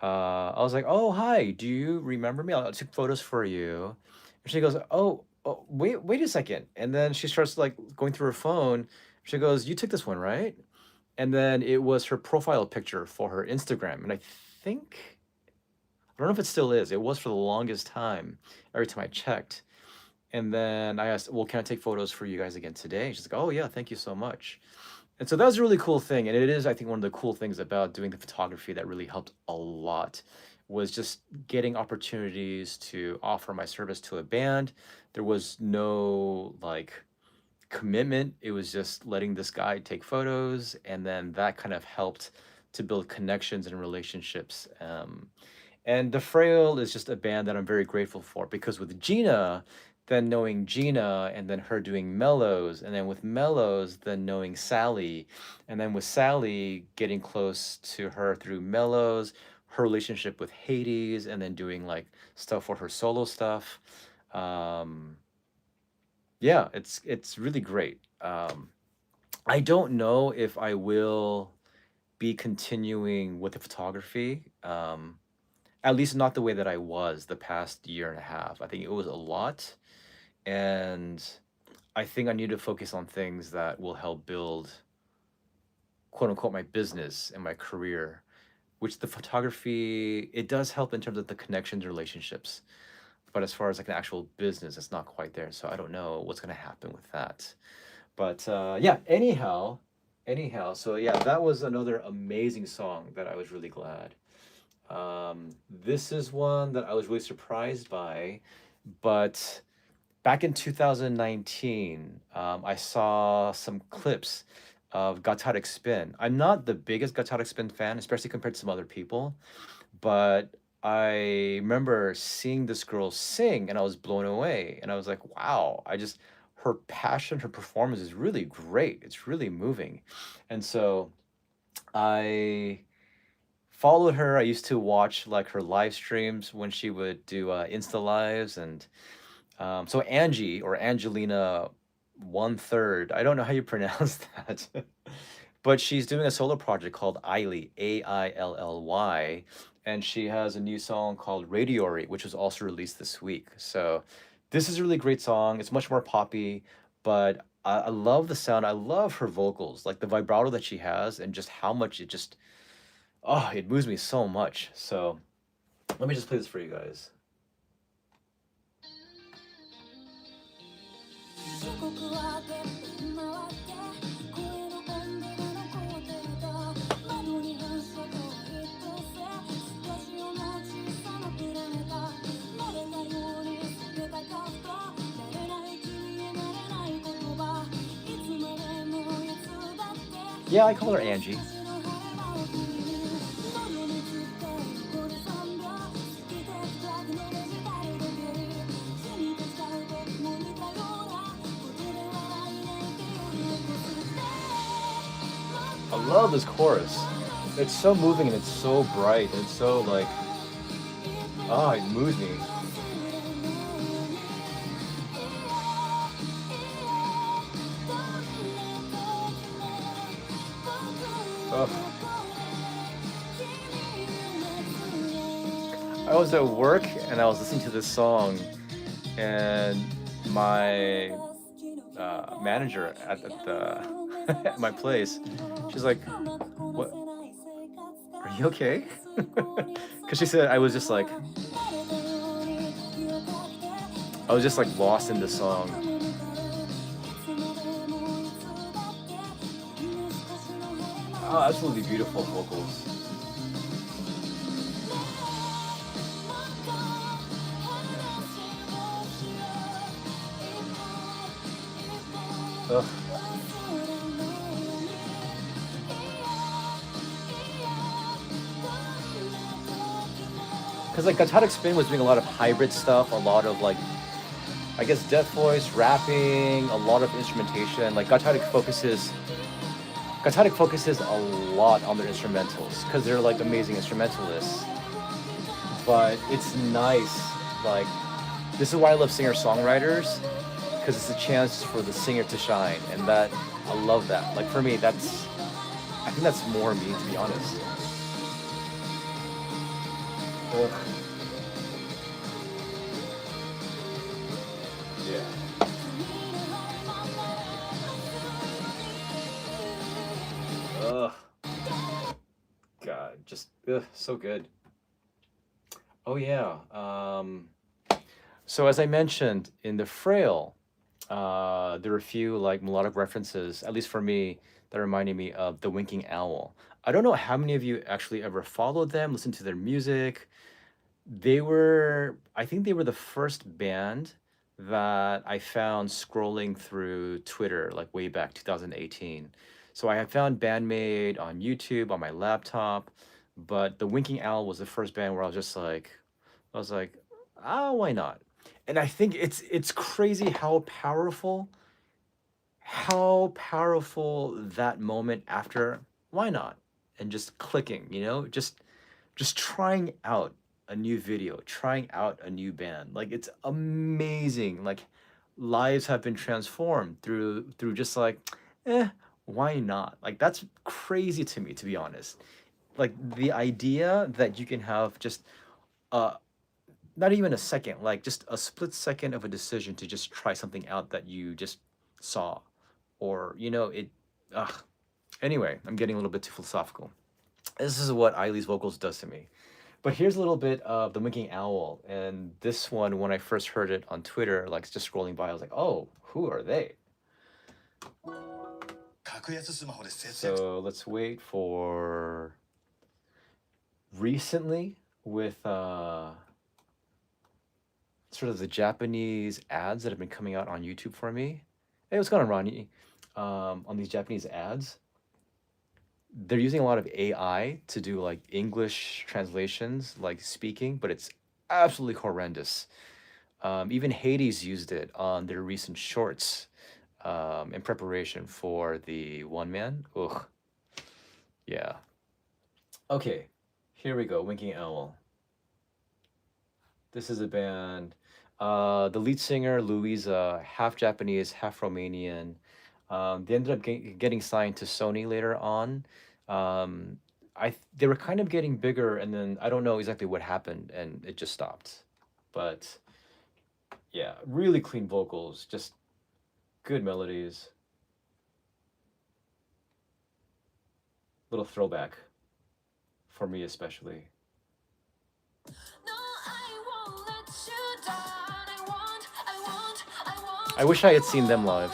I was like, "Oh, hi, do you remember me? I took photos for you." And she goes, "Oh, wait a second." And then she starts like going through her phone. She goes, "You took this one, right?" And then it was her profile picture for her Instagram. And I think, I don't know if it still is. It was for the longest time, every time I checked. And then I asked, "Well, can I take photos for you guys again today?" She's like, "Oh yeah, thank you so much." And so that was a really cool thing. And it is, I think, one of the cool things about doing the photography that really helped a lot was just getting opportunities to offer my service to a band. There was no like commitment. It was just letting this guy take photos. And then that kind of helped to build connections and relationships. And the Frail is just a band that I'm very grateful for because with Gina, then knowing Gina and then her doing Mellows, and then with Mellows, then knowing Sally, and then with Sally getting close to her through Mellows, her relationship with Hades, and then doing like stuff for her solo stuff. Yeah, it's really great. I don't know if I will be continuing with the photography. At least not the way that I was the past year and a half. I think it was a lot. And I think I need to focus on things that will help build, quote unquote, my business and my career, which the photography, it does help in terms of the connections and relationships. But as far as like an actual business, it's not quite there. So I don't know what's going to happen with that. But yeah, anyhow, so yeah, that was another amazing song that I was really glad. This is one that I was really surprised by, but back in 2019, I saw some clips of Gatarik Spin. I'm not the biggest Gatarik Spin fan, especially compared to some other people, but I remember seeing this girl sing and I was blown away. And I was like, wow, her passion, her performance is really great. It's really moving. And so I followed her. I used to watch like her live streams when she would do Insta lives, and so Angie or Angelina 1/3, I don't know how you pronounce that, but she's doing a solo project called Ailly, Ailly, and she has a new song called Radiori, which was also released this week. So this is a really great song. It's much more poppy, but I love the sound. I love her vocals, like the vibrato that she has, and just how much it just, oh, it moves me so much. So let me just play this for you guys. Yeah, I call her Angie. I love this chorus. It's so moving and it's so bright and it's so like, it moves me. Oh. I was at work and I was listening to this song, and my manager at the at my place, she's like, "What? Are you okay?" Because she said I was just like lost in the song. Oh, absolutely beautiful vocals. Ugh. Because like Gatotic Spin was doing a lot of hybrid stuff, a lot of like, I guess death voice, rapping, a lot of instrumentation. Like Gatotic focuses a lot on their instrumentals because they're like amazing instrumentalists. But it's nice, like this is why I love singer-songwriters, because it's a chance for the singer to shine, and that I love that. Like for me, I think that's more me, to be honest. Ugh. Yeah. Ugh. God, just so good. Oh yeah. So as I mentioned in the Frail, there are a few like melodic references, at least for me, that reminded me of the Winking Owl. I don't know how many of you actually ever followed them, listened to their music. I think they were the first band that I found scrolling through Twitter, like way back 2018. So I had found Band-Maid on YouTube on my laptop, but the Winking Owl was the first band where I was like, why not? And I think it's crazy how powerful that moment after why not, and just clicking, just trying out a new video, trying out a new band. Like it's amazing. Like lives have been transformed through just like, why not? Like that's crazy to me, to be honest. Like the idea that you can have just not even a second, like just a split second of a decision to just try something out that you just saw, or anyway, I'm getting a little bit too philosophical. This is what Eileen's vocals does to me. But here's a little bit of the Winking Owl, and this one, when I first heard it on Twitter, like just scrolling by, I was like, oh, who are they? So let's wait for recently with sort of the Japanese ads that have been coming out on YouTube for me. Hey, what's going on, Ronnie? On these Japanese ads, they're using a lot of AI to do like English translations, like speaking, but it's absolutely horrendous. Even Hades used it on their recent shorts in preparation for the one man. Ugh. Yeah. Okay, here we go, Winking Owl. This is a band. The lead singer, Louisa, half Japanese, half Romanian. They ended up getting signed to Sony later on. They were kind of getting bigger, and then I don't know exactly what happened, and it just stopped. But yeah, really clean vocals, just good melodies. Little throwback for me especially. I wish I had seen them live.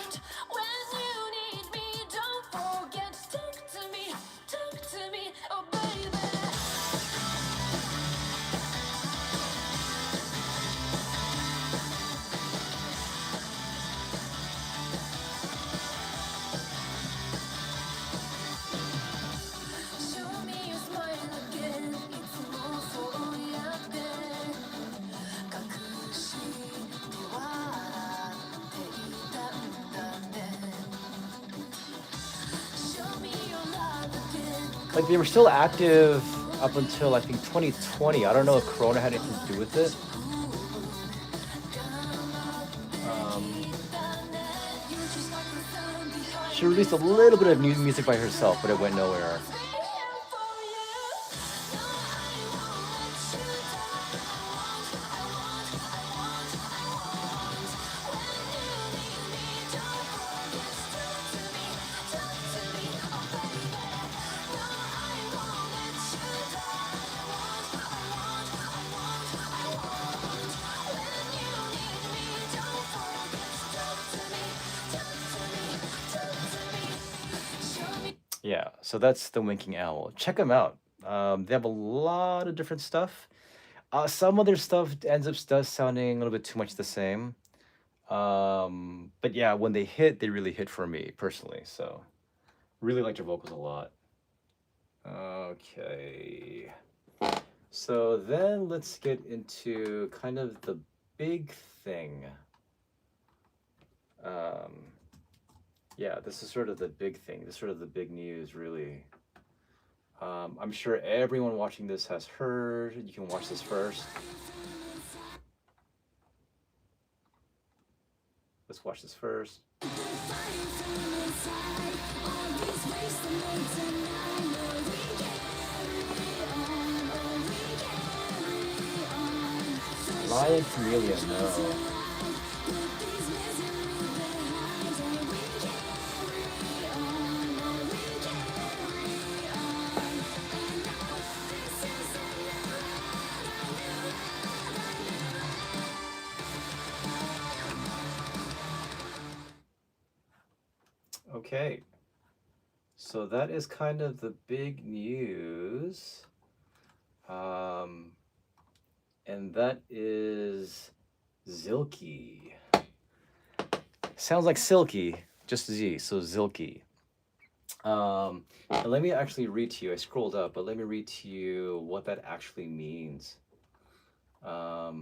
Like they were still active up until I think 2020. I don't know if Corona had anything to do with it. She released a little bit of new music by herself, but it went nowhere. Yeah, so that's the Winking Owl. Check them out. They have a lot of different stuff. Some of their stuff ends up does sounding a little bit too much the same. But yeah, when they hit, they really hit for me personally. So really liked her vocals a lot. Okay. So then let's get into kind of the big thing. Yeah, this is sort of the big thing. This is sort of the big news, really. I'm sure everyone watching this has heard. You can watch this first. Let's watch this first. Lion Camellia, no. Okay, so that is kind of the big news. And that is Zilqy. Sounds like silky, just Z, so Zilqy. And let me actually read to you. I scrolled up, but let me read to you what that actually means. So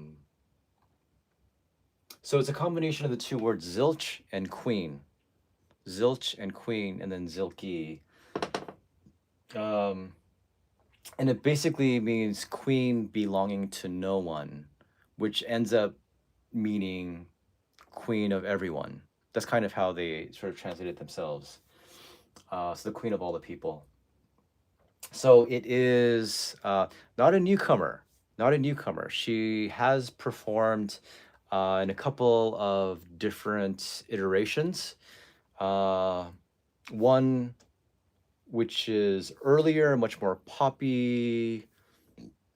it's a combination of the two words zilch and queen. Zilch and queen, and then Zilqy. And it basically means queen belonging to no one, which ends up meaning queen of everyone. That's kind of how they sort of translated themselves. So the queen of all the people. So it is not a newcomer, not a newcomer. She has performed in a couple of different iterations. One which is earlier, much more poppy,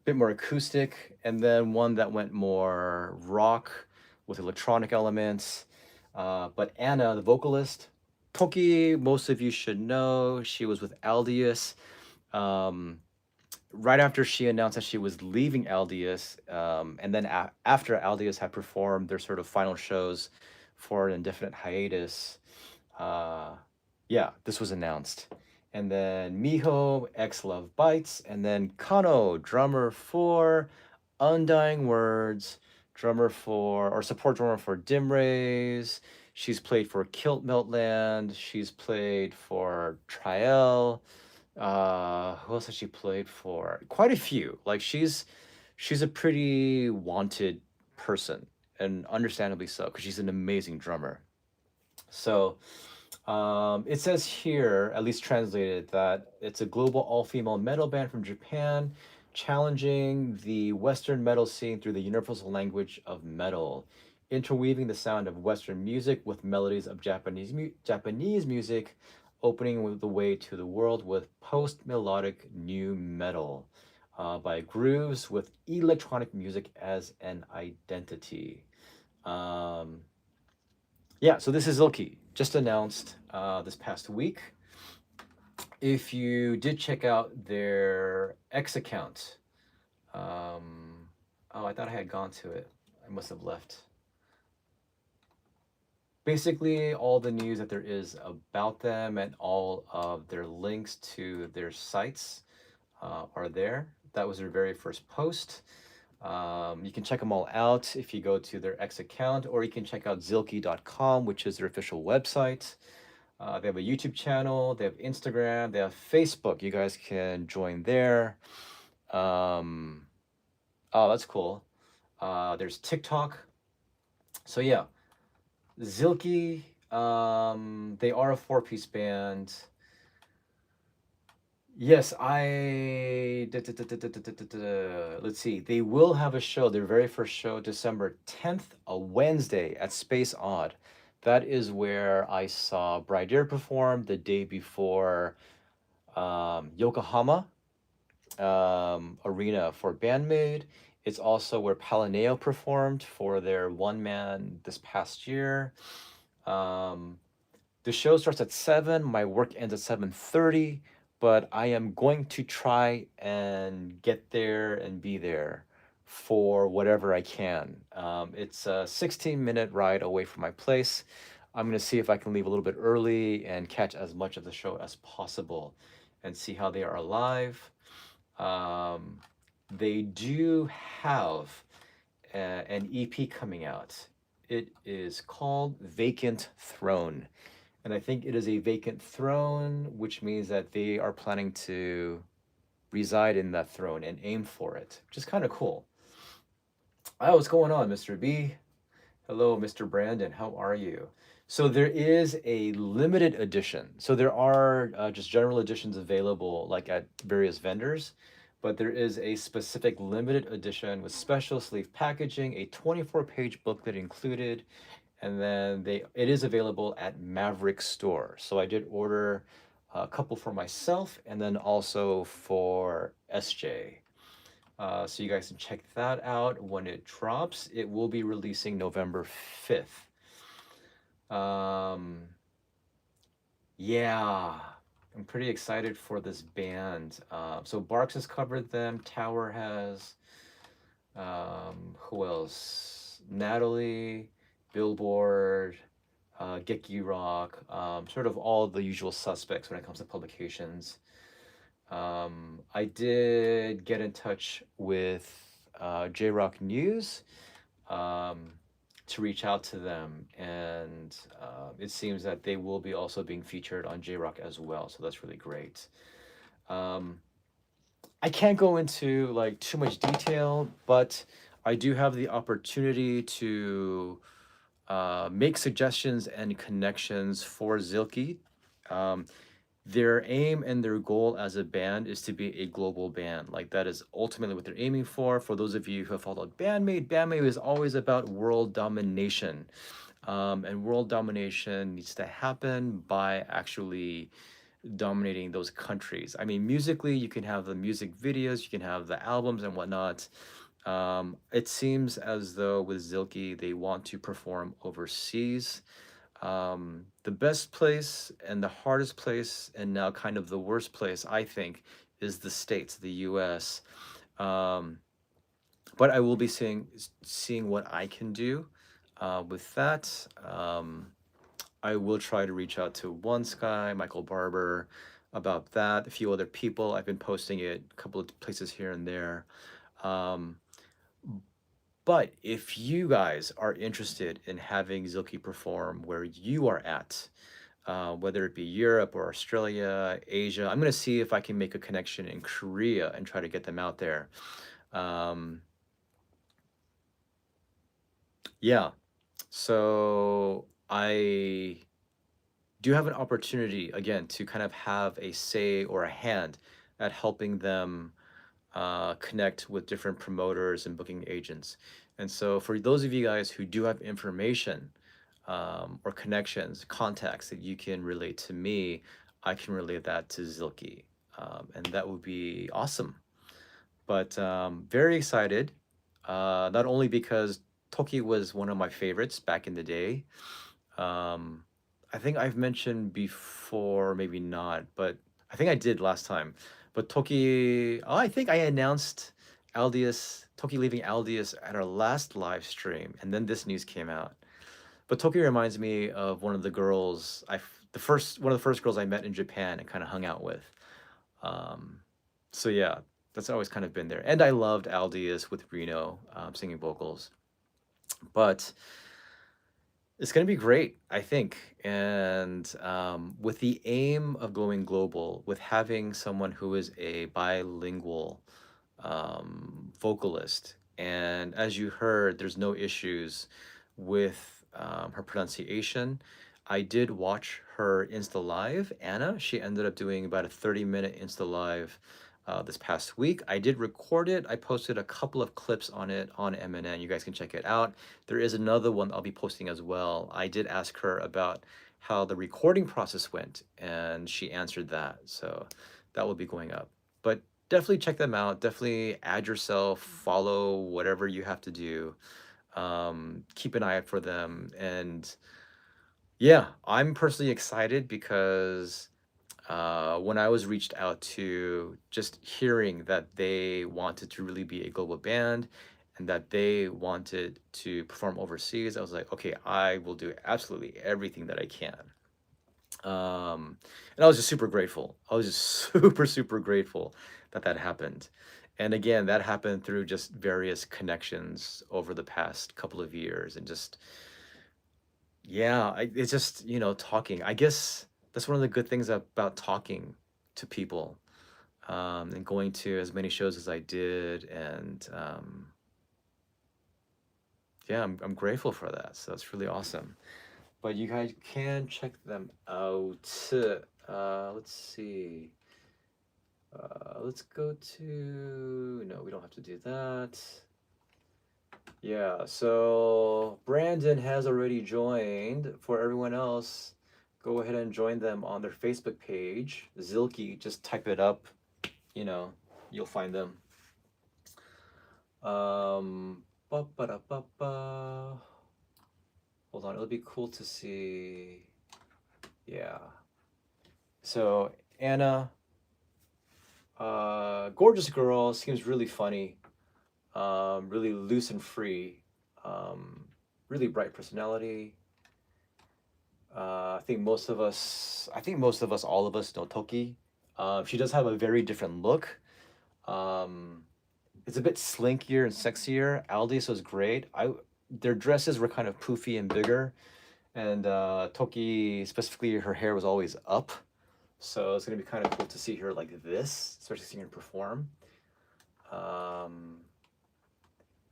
bit more acoustic, and then one that went more rock with electronic elements. But Anna, the vocalist, Toki, most of you should know, she was with Aldius. Right after she announced that she was leaving Aldius, and then after Aldius had performed their sort of final shows for an indefinite hiatus, yeah, this was announced. And then Miho, X Love Bites, and then Kano, drummer for Undying Words, drummer for, or support drummer for Dim Rays. She's played for Kilt Meltland. She's played for Triel. Who else has she played for? Quite a few. Like she's a pretty wanted person, and understandably so, because she's an amazing drummer. So it says here, at least translated, that it's a global all-female metal band from Japan, challenging the Western metal scene through the universal language of metal, interweaving the sound of Western music with melodies of Japanese music, opening the way to the world with post-melodic new metal by grooves with electronic music as an identity. Yeah, so this is Zilqy, just announced this past week. If you did check out their X account, oh, I thought I had gone to it. I must have left. Basically, all the news that there is about them and all of their links to their sites are there. That was their very first post. You can check them all out if you go to their X account, or you can check out Zilqy.com, which is their official website. They have a YouTube channel, they have Instagram, they have Facebook. You guys can join there. Oh, that's cool. There's TikTok. So yeah, Zilqy, they are a 4-piece band. Yes, let's see. They will have a show, their very first show, December 10th, a Wednesday at Space Odd. That is where I saw Bridear perform the day before Yokohama Arena for Band-Maid. It's also where Palineo performed for their one-man this past year. The show starts at 7. My work ends at 7:30. But I am going to try and get there and be there for whatever I can. It's a 16-minute ride away from my place. I'm going to see if I can leave a little bit early and catch as much of the show as possible and see how they are alive. They do have an EP coming out. It is called Vacant Throne. And I think it is a vacant throne, which means that they are planning to reside in that throne and aim for it, which is kind of cool. Oh, what's going on, Mr. B? Hello, Mr. Brandon. How are you? So there is a limited edition. So there are just general editions available like at various vendors, but there is a specific limited edition with special sleeve packaging, a 24-page booklet included, and then it is available at Maverick Store. So I did order a couple for myself and then also for SJ. So you guys can check that out when it drops. It will be releasing November 5th. Yeah, I'm pretty excited for this band. So Barks has covered them, Tower has, who else? Natalie, Billboard, Gekki Rock, sort of all the usual suspects when it comes to publications. I did get in touch with J-Rock News to reach out to them, and it seems that they will be also being featured on J-Rock as well, so that's really great. I can't go into like too much detail, but I do have the opportunity to make suggestions and connections for Zilki. Their aim and their goal as a band is to be a global band. Like that is ultimately what they're aiming for. For those of you who have followed Band-Maid, Band-Maid is always about world domination. And world domination needs to happen by actually dominating those countries. I mean, musically, you can have the music videos, you can have the albums and whatnot. It seems as though with Zilki, they want to perform overseas. The best place and the hardest place, and now kind of the worst place, I think, is the States, the US. But I will be seeing what I can do with that. I will try to reach out to One Sky, Michael Barber, about that. A few other people. I've been posting it a couple of places here and there. But if you guys are interested in having Zilki perform where you are at, whether it be Europe or Australia, Asia, I'm going to see if I can make a connection in Korea and try to get them out there. Yeah, so I do have an opportunity, again, to kind of have a say or a hand at helping them connect with different promoters and booking agents. And so for those of you guys who do have information or connections, contacts that you can relate to me, I can relate that to Zilki. And that would be awesome. But very excited, not only because Toki was one of my favorites back in the day. I think I've mentioned before, maybe not, but I think I did last time. But Toki, I think I announced Toki leaving Aldius at our last live stream, and then this news came out. But Toki reminds me of one of the girls, one of the first girls I met in Japan and kind of hung out with. So yeah, that's always kind of been there. And I loved Aldius with Reno singing vocals. But it's going to be great, I think. And with the aim of going global, with having someone who is a bilingual vocalist, and as you heard, there's no issues with her pronunciation. I did watch her Insta Live, Anna. She ended up doing about a 30-minute Insta Live this past week. I did record it. I posted a couple of clips on it on MNN. You guys can check it out. There is another one I'll be posting as well. I did ask her about how the recording process went, and she answered that. So that will be going up. But definitely check them out. Definitely add yourself, follow whatever you have to do. Keep an eye out for them. And yeah, I'm personally excited because when I was reached out to, just hearing that they wanted to really be a global band and that they wanted to perform overseas, I was like, okay, I will do absolutely everything that I can. And I was just super grateful. I was just super grateful that that happened. And again, that happened through just various connections over the past couple of years, and just yeah, it's just, talking. I guess that's one of the good things about talking to people, and going to as many shows as I did, and yeah, I'm grateful for that. So that's really awesome. But you guys can check them out. Let's see. Let's go to. No, we don't have to do that. Yeah, so Brandon has already joined. For everyone else, go ahead and join them on their Facebook page. Zilki, just type it up, you'll find them. Ba ba da ba ba. Hold on, it'll be cool to see. Yeah. So Anna, gorgeous girl, seems really funny, really loose and free, really bright personality. I think most of us, all of us know Toki. She does have a very different look. It's a bit slinkier and sexier. Aldis was great. Their dresses were kind of poofy and bigger, and Toki, specifically, her hair was always up. So it's gonna be kind of cool to see her like this, especially seeing her perform.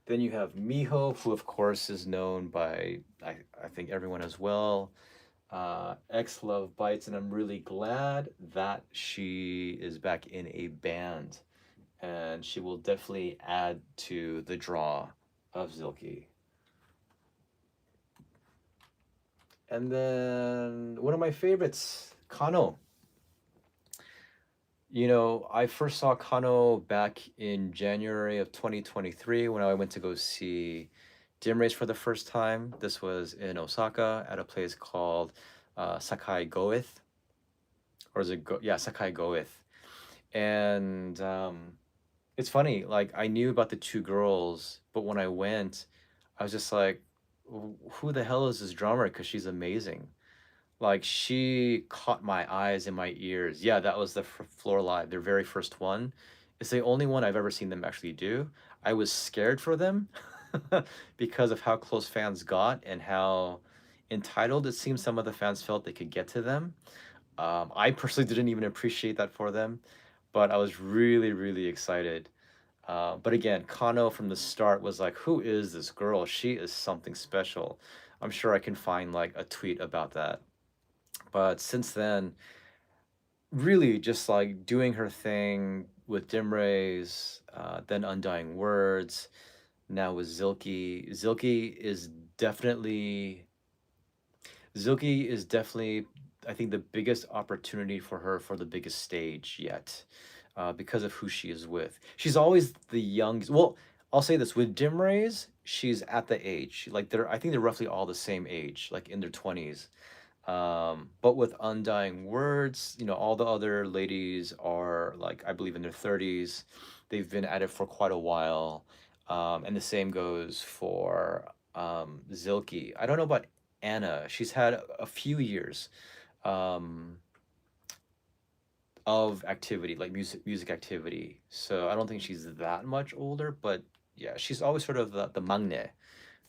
Then you have Miho, who of course is known by I think everyone as well. X Love Bites, and I'm really glad that she is back in a band, and she will definitely add to the draw of Zilki. And then one of my favorites, Kano. I first saw Kano back in January of 2023 when I went to go see Dim Race for the first time. This was in Osaka at a place called Sakai Goeth. Or is it Sakai Goeth. And it's funny, like I knew about the two girls, but when I went, I was just like, who the hell is this drummer? Because she's amazing. Like she caught my eyes and my ears. Yeah, that was the Floor Live, their very first one. It's the only one I've ever seen them actually do. I was scared for them because of how close fans got and how entitled it seems some of the fans felt they could get to them. I personally didn't even appreciate that for them, but I was really excited. But again, Kano from the start was like, who is this girl? She is something special. I'm sure I can find like a tweet about that. But since then, really just like doing her thing with Dim Rays, then Undying Words, now with Zilki. Zilki is definitely, I think, the biggest opportunity for her for the biggest stage yet, because of who she is with. She's always the youngest. Well, I'll say this, with Dim Rays, she's at the age. Like I think they're roughly all the same age, like in their 20s. But with Undying Words, all the other ladies are like, I believe in their 30s. They've been at it for quite a while. And the same goes for Zilki. I don't know about Anna. She's had a few years of activity, like music activity. So I don't think she's that much older, but yeah, she's always sort of the magne,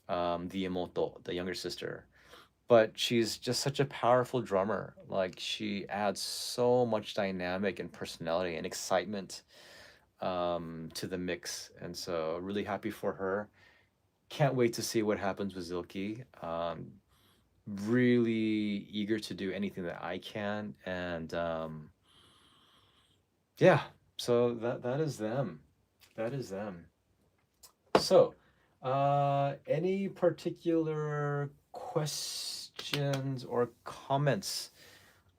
the imoto, the younger sister. But she's just such a powerful drummer. Like she adds so much dynamic and personality and excitement to the mix. And so really happy for her. Can't wait to see what happens with Zilki. Really eager to do anything that I can. And yeah, so that is them. That is them. So, any particular questions or comments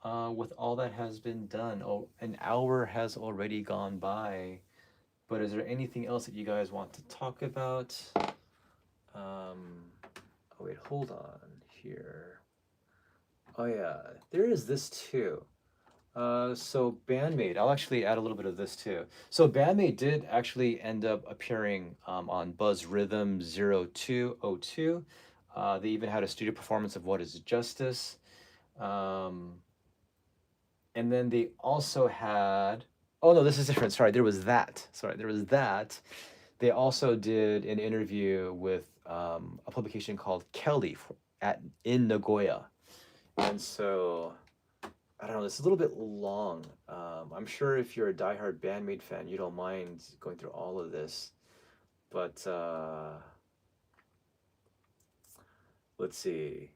with all that has been done? Oh, an hour has already gone by, but is there anything else that you guys want to talk about? Oh wait, hold on here. Oh yeah, there is this too. So Band-Maid, I'll actually add a little bit of this too. So Band-Maid did actually end up appearing on Buzz Rhythm 0202. They even had a studio performance of What is Justice. Um, and then they also had, oh no, this is different. Sorry, there was that. Sorry, there was that. They also did an interview with a publication called Kelly in Nagoya. And so I don't know, it's a little bit long. I'm sure if you're a diehard Band-Maid fan, you don't mind going through all of this. But let's see.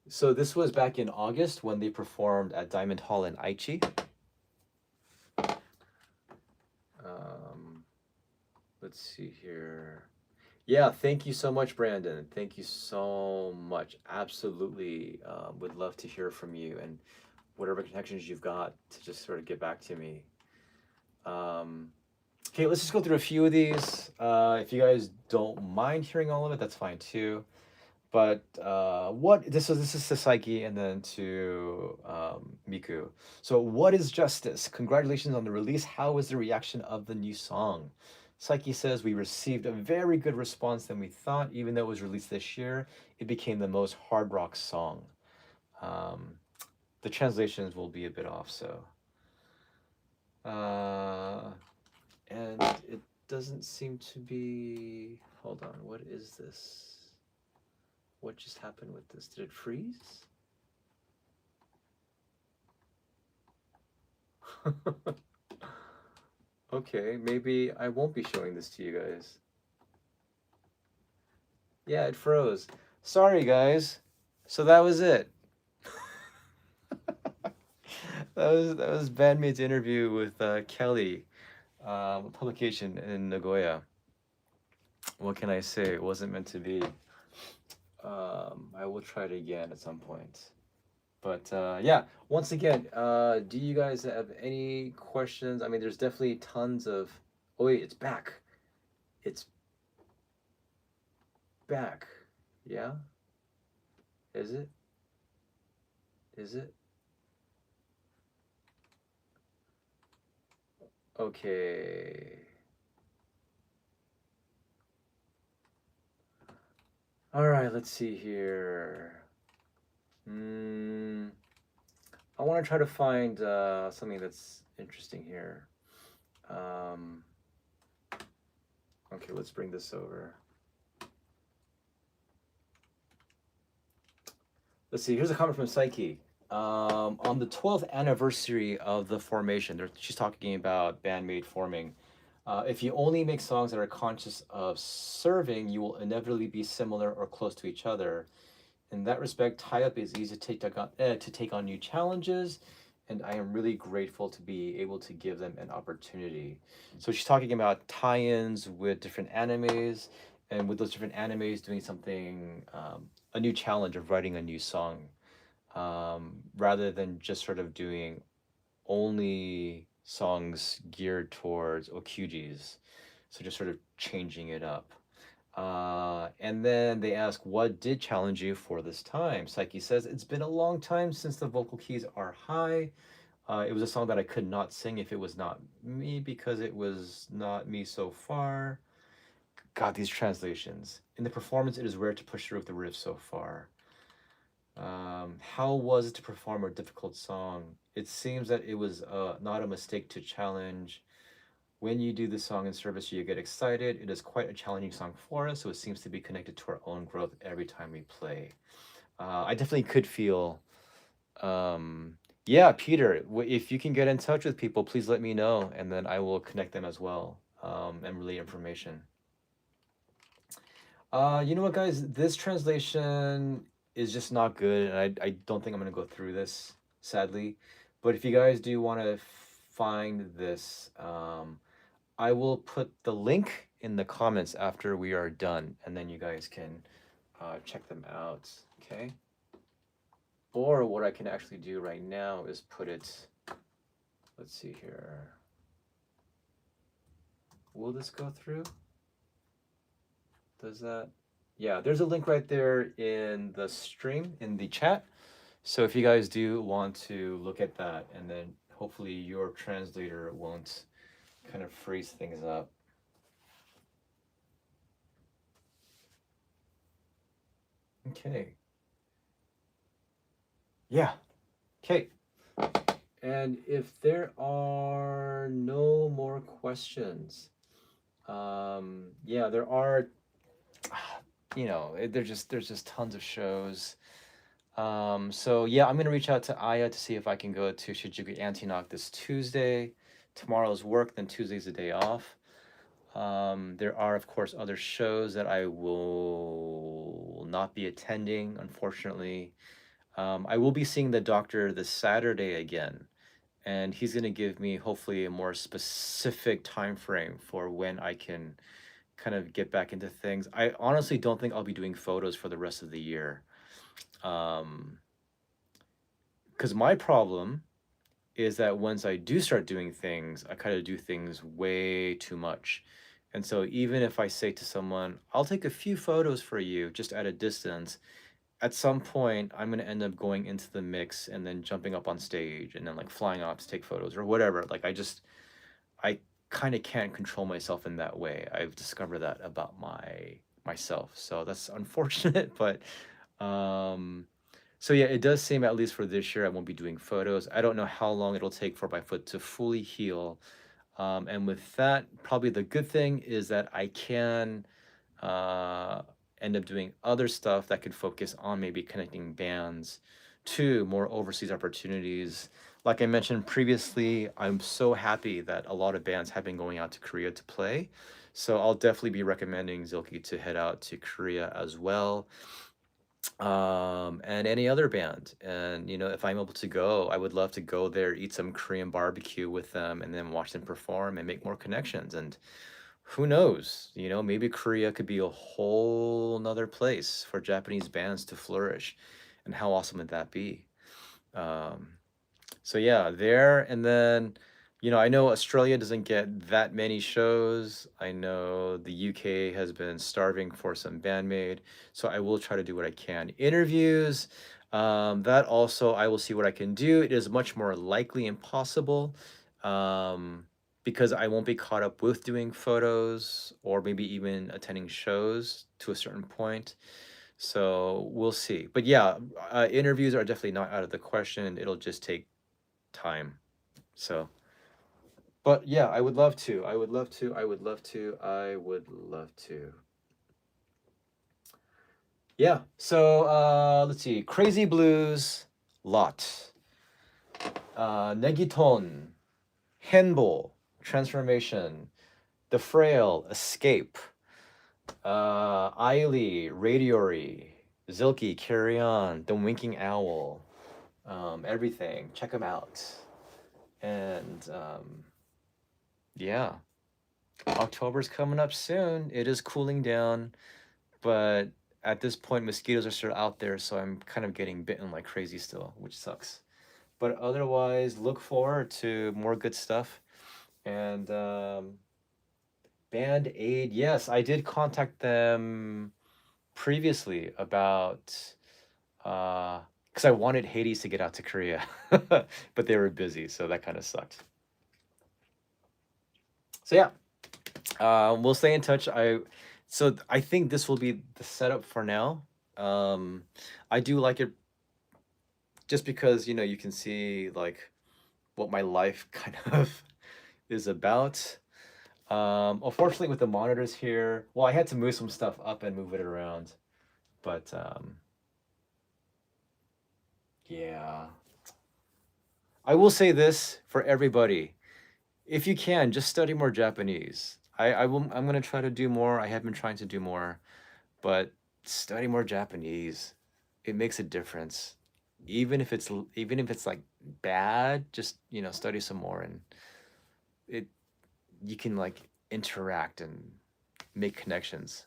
So this was back in August when they performed at Diamond Hall in Aichi. Let's see here. Yeah, thank you so much, Brandon. Thank you so much. Absolutely would love to hear from you and whatever connections you've got to just sort of get back to me. Okay, let's just go through a few of these. If you guys don't mind hearing all of it, that's fine too. But this is to Psyche and then to Miku. So what is Justice? Congratulations on the release. How was the reaction of the new song? Psyche says, we received a very good response than we thought. Even though it was released this year, it became the most hard rock song. The translations will be a bit off, so. And it doesn't seem to be, hold on, what is this? What just happened with this? Did it freeze? Okay, maybe I won't be showing this to you guys. Yeah, it froze. Sorry, guys. So that was it. that was Band-Maid's interview with Kelly, publication in Nagoya. What can I say? It wasn't meant to be. I will try it again at some point. But yeah, once again, do you guys have any questions? I mean, there's definitely tons of. Oh wait, it's back. It's back. Yeah? Is it? Is it? Okay. All right, let's see here. I want to try to find something that's interesting here. Okay, let's bring this over. Let's see, here's a comment from Psyche. On the 12th anniversary of the formation, she's talking about Band-Maid forming. If you only make songs that are conscious of serving, you will inevitably be similar or close to each other. In that respect, tie-up is easy to take on new challenges, and I am really grateful to be able to give them an opportunity. So she's talking about tie-ins with different animes, and with those different animes doing something, a new challenge of writing a new song, rather than just sort of doing only songs geared towards okujis. So just sort of changing it up. And then they ask, what did challenge you for this time? Psyche says, it's been a long time since the vocal keys are high. It was a song that I could not sing if it was not me, because it was not me so far. God, these translations. In the performance, it is rare to push through with the riff so far. How was it to perform a difficult song? It seems that it was not a mistake to challenge. When you do the song in service, you get excited. It is quite a challenging song for us, so it seems to be connected to our own growth every time we play. I definitely could feel, yeah, Peter, if you can get in touch with people, please let me know, and then I will connect them as well, and relay information. You know what, guys? This translation is just not good, and I don't think I'm going to go through this, sadly. But if you guys do want to find this, I will put the link in the comments after we are done, and then you guys can check them out, okay? Or what I can actually do right now is put it, let's see here. Will this go through? Does that? Yeah, there's a link right there in the stream, in the chat. So if you guys do want to look at that, and then hopefully your translator won't kind of freeze things up. Okay. Yeah. Okay. And if there are no more questions, yeah, there are, there's just tons of shows. So yeah, I'm gonna reach out to Aya to see if I can go to Shinjuku Antinoch this Tuesday. Tomorrow's work, then Tuesday's a day off. There are, of course, other shows that I will not be attending, unfortunately. I will be seeing the doctor this Saturday again, and he's going to give me hopefully a more specific time frame for when I can kind of get back into things. I honestly don't think I'll be doing photos for the rest of the year. Because my problem is that once I do start doing things, I kind of do things way too much. And so even if I say to someone, I'll take a few photos for you just at a distance, at some point I'm going to end up going into the mix and then jumping up on stage and then like flying off to take photos or whatever. Like I kind of can't control myself in that way. I've discovered that about myself. So that's unfortunate, but so yeah, it does seem, at least for this year, I won't be doing photos. I don't know how long it'll take for my foot to fully heal. And with that, probably the good thing is that I can end up doing other stuff that could focus on maybe connecting bands to more overseas opportunities. Like I mentioned previously, I'm so happy that a lot of bands have been going out to Korea to play. So I'll definitely be recommending Zilki to head out to Korea as well. And any other band. And if I'm able to go, I would love to go there, eat some Korean barbecue with them, and then watch them perform and make more connections. And who knows, maybe Korea could be a whole nother place for Japanese bands to flourish. And how awesome would that be? So yeah, there. And then, I know Australia doesn't get that many shows. I know the UK has been starving for some Band-Maid, so I will try to do what I can. Interviews, that also I will see what I can do. It is much more likely impossible, because I won't be caught up with doing photos or maybe even attending shows to a certain point. So we'll see. But yeah, interviews are definitely not out of the question. It'll just take time. So, but yeah, I would love to. I would love to. I would love to. I would love to. Yeah. So let's see. Crazy Blues, Lot. Negiton, Henbo, Transformation. The Frail, Escape. Ailey, Radiori. Zilki, Carry On. The Winking Owl. Everything. Check them out. And yeah, October's coming up soon. It is cooling down, but at this point, mosquitoes are still out there, so I'm kind of getting bitten like crazy still, which sucks. But otherwise, look forward to more good stuff. And Band-Aid, yes, I did contact them previously about because I wanted Hades to get out to Korea, but they were busy, so that kind of sucked. So yeah, we'll stay in touch. So I think this will be the setup for now. I do like it just because you can see like what my life kind of is about. Unfortunately, with the monitors here, well, I had to move some stuff up and move it around, but yeah. I will say this for everybody. If you can, just study more Japanese. I'm gonna try to do more. I have been trying to do more, but study more Japanese. It makes a difference. Even if it's like bad, just study some more, and you can like interact and make connections.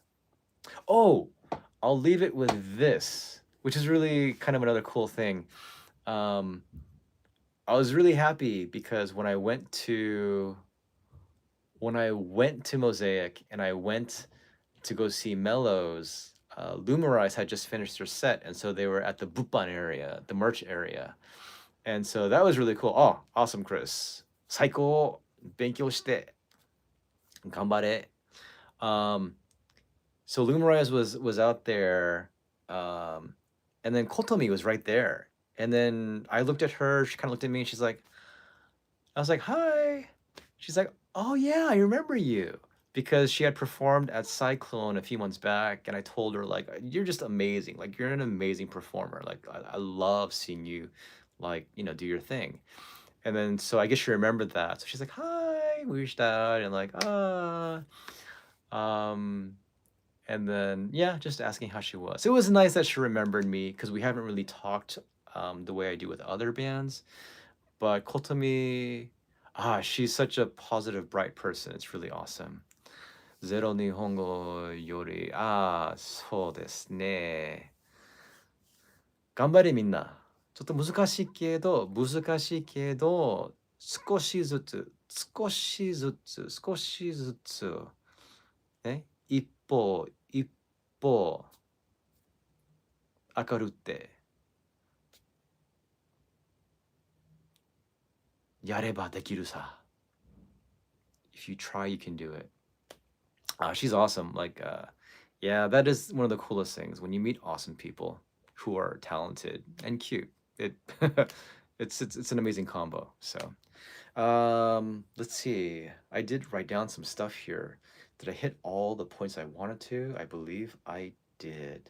Oh, I'll leave it with this, which is really kind of another cool thing. I was really happy because when I went to Mosaic and I went to go see Mellows Lumerize had just finished their set, and so they were at the Bupan area, the merch area, and so that was really cool. Oh, awesome, Chris. 最高。勉強して。頑張れ。So Lumerize was out there, and then Kotomi was right there. And then I looked at her, she kind of looked at me, and she's like, I was like, hi. She's like, oh yeah, I remember you. Because she had performed at Cyclone a few months back, and I told her, like, you're just amazing. Like, you're an amazing performer. Like, I love seeing you, like, you know, do your thing. And then, so I guess she remembered that. So she's like, hi, we reached out, and like, and then, yeah, just asking how she was. It was nice that she remembered me, because we haven't really talked the way I do with other bands. But Kotomi, she's such a positive, bright person. It's really awesome. ゼロ日本語より、そうですね。頑張れみんな。ちょっと難しいけど、少しずつ、ね、一歩、明るって、やればできるさ。If you try, you can do it. She's awesome. Like, yeah, that is one of the coolest things when you meet awesome people who are talented and cute. It's an amazing combo. So, let's see. I did write down some stuff here. Did I hit all the points I wanted to? I believe I did.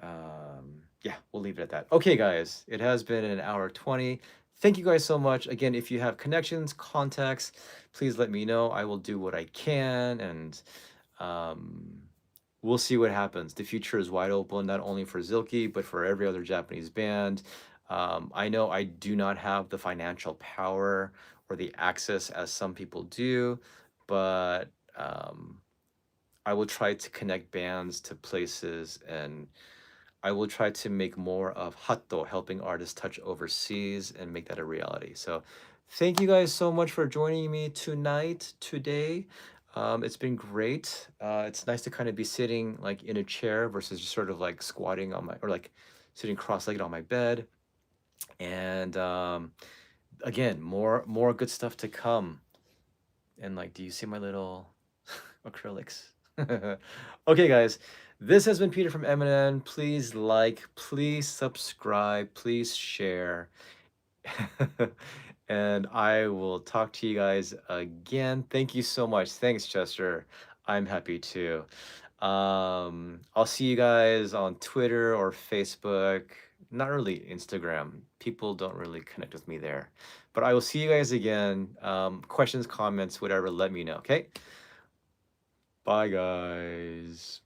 Yeah, we'll leave it at that. Okay, guys, it has been an hour 20. Thank you guys so much. Again, if you have connections, contacts, please let me know. I will do what I can, and we'll see what happens. The future is wide open, not only for Zilki, but for every other Japanese band. I know I do not have the financial power or the access as some people do, but I will try to connect bands to places, and I will try to make more of Hatto, helping artists touch overseas, and make that a reality. So thank you guys so much for joining me today. It's been great. It's nice to kind of be sitting like in a chair versus just sort of like squatting on or like sitting cross-legged on my bed. And again, more good stuff to come. And like, do you see my little acrylics? Okay, guys. This has been Peter from Eminem. Please like, please subscribe, please share. And I will talk to you guys again. Thank you so much. Thanks, Chester. I'm happy too. I'll see you guys on Twitter or Facebook. Not really Instagram. People don't really connect with me there. But I will see you guys again. Questions, comments, whatever, let me know, okay? Bye, guys.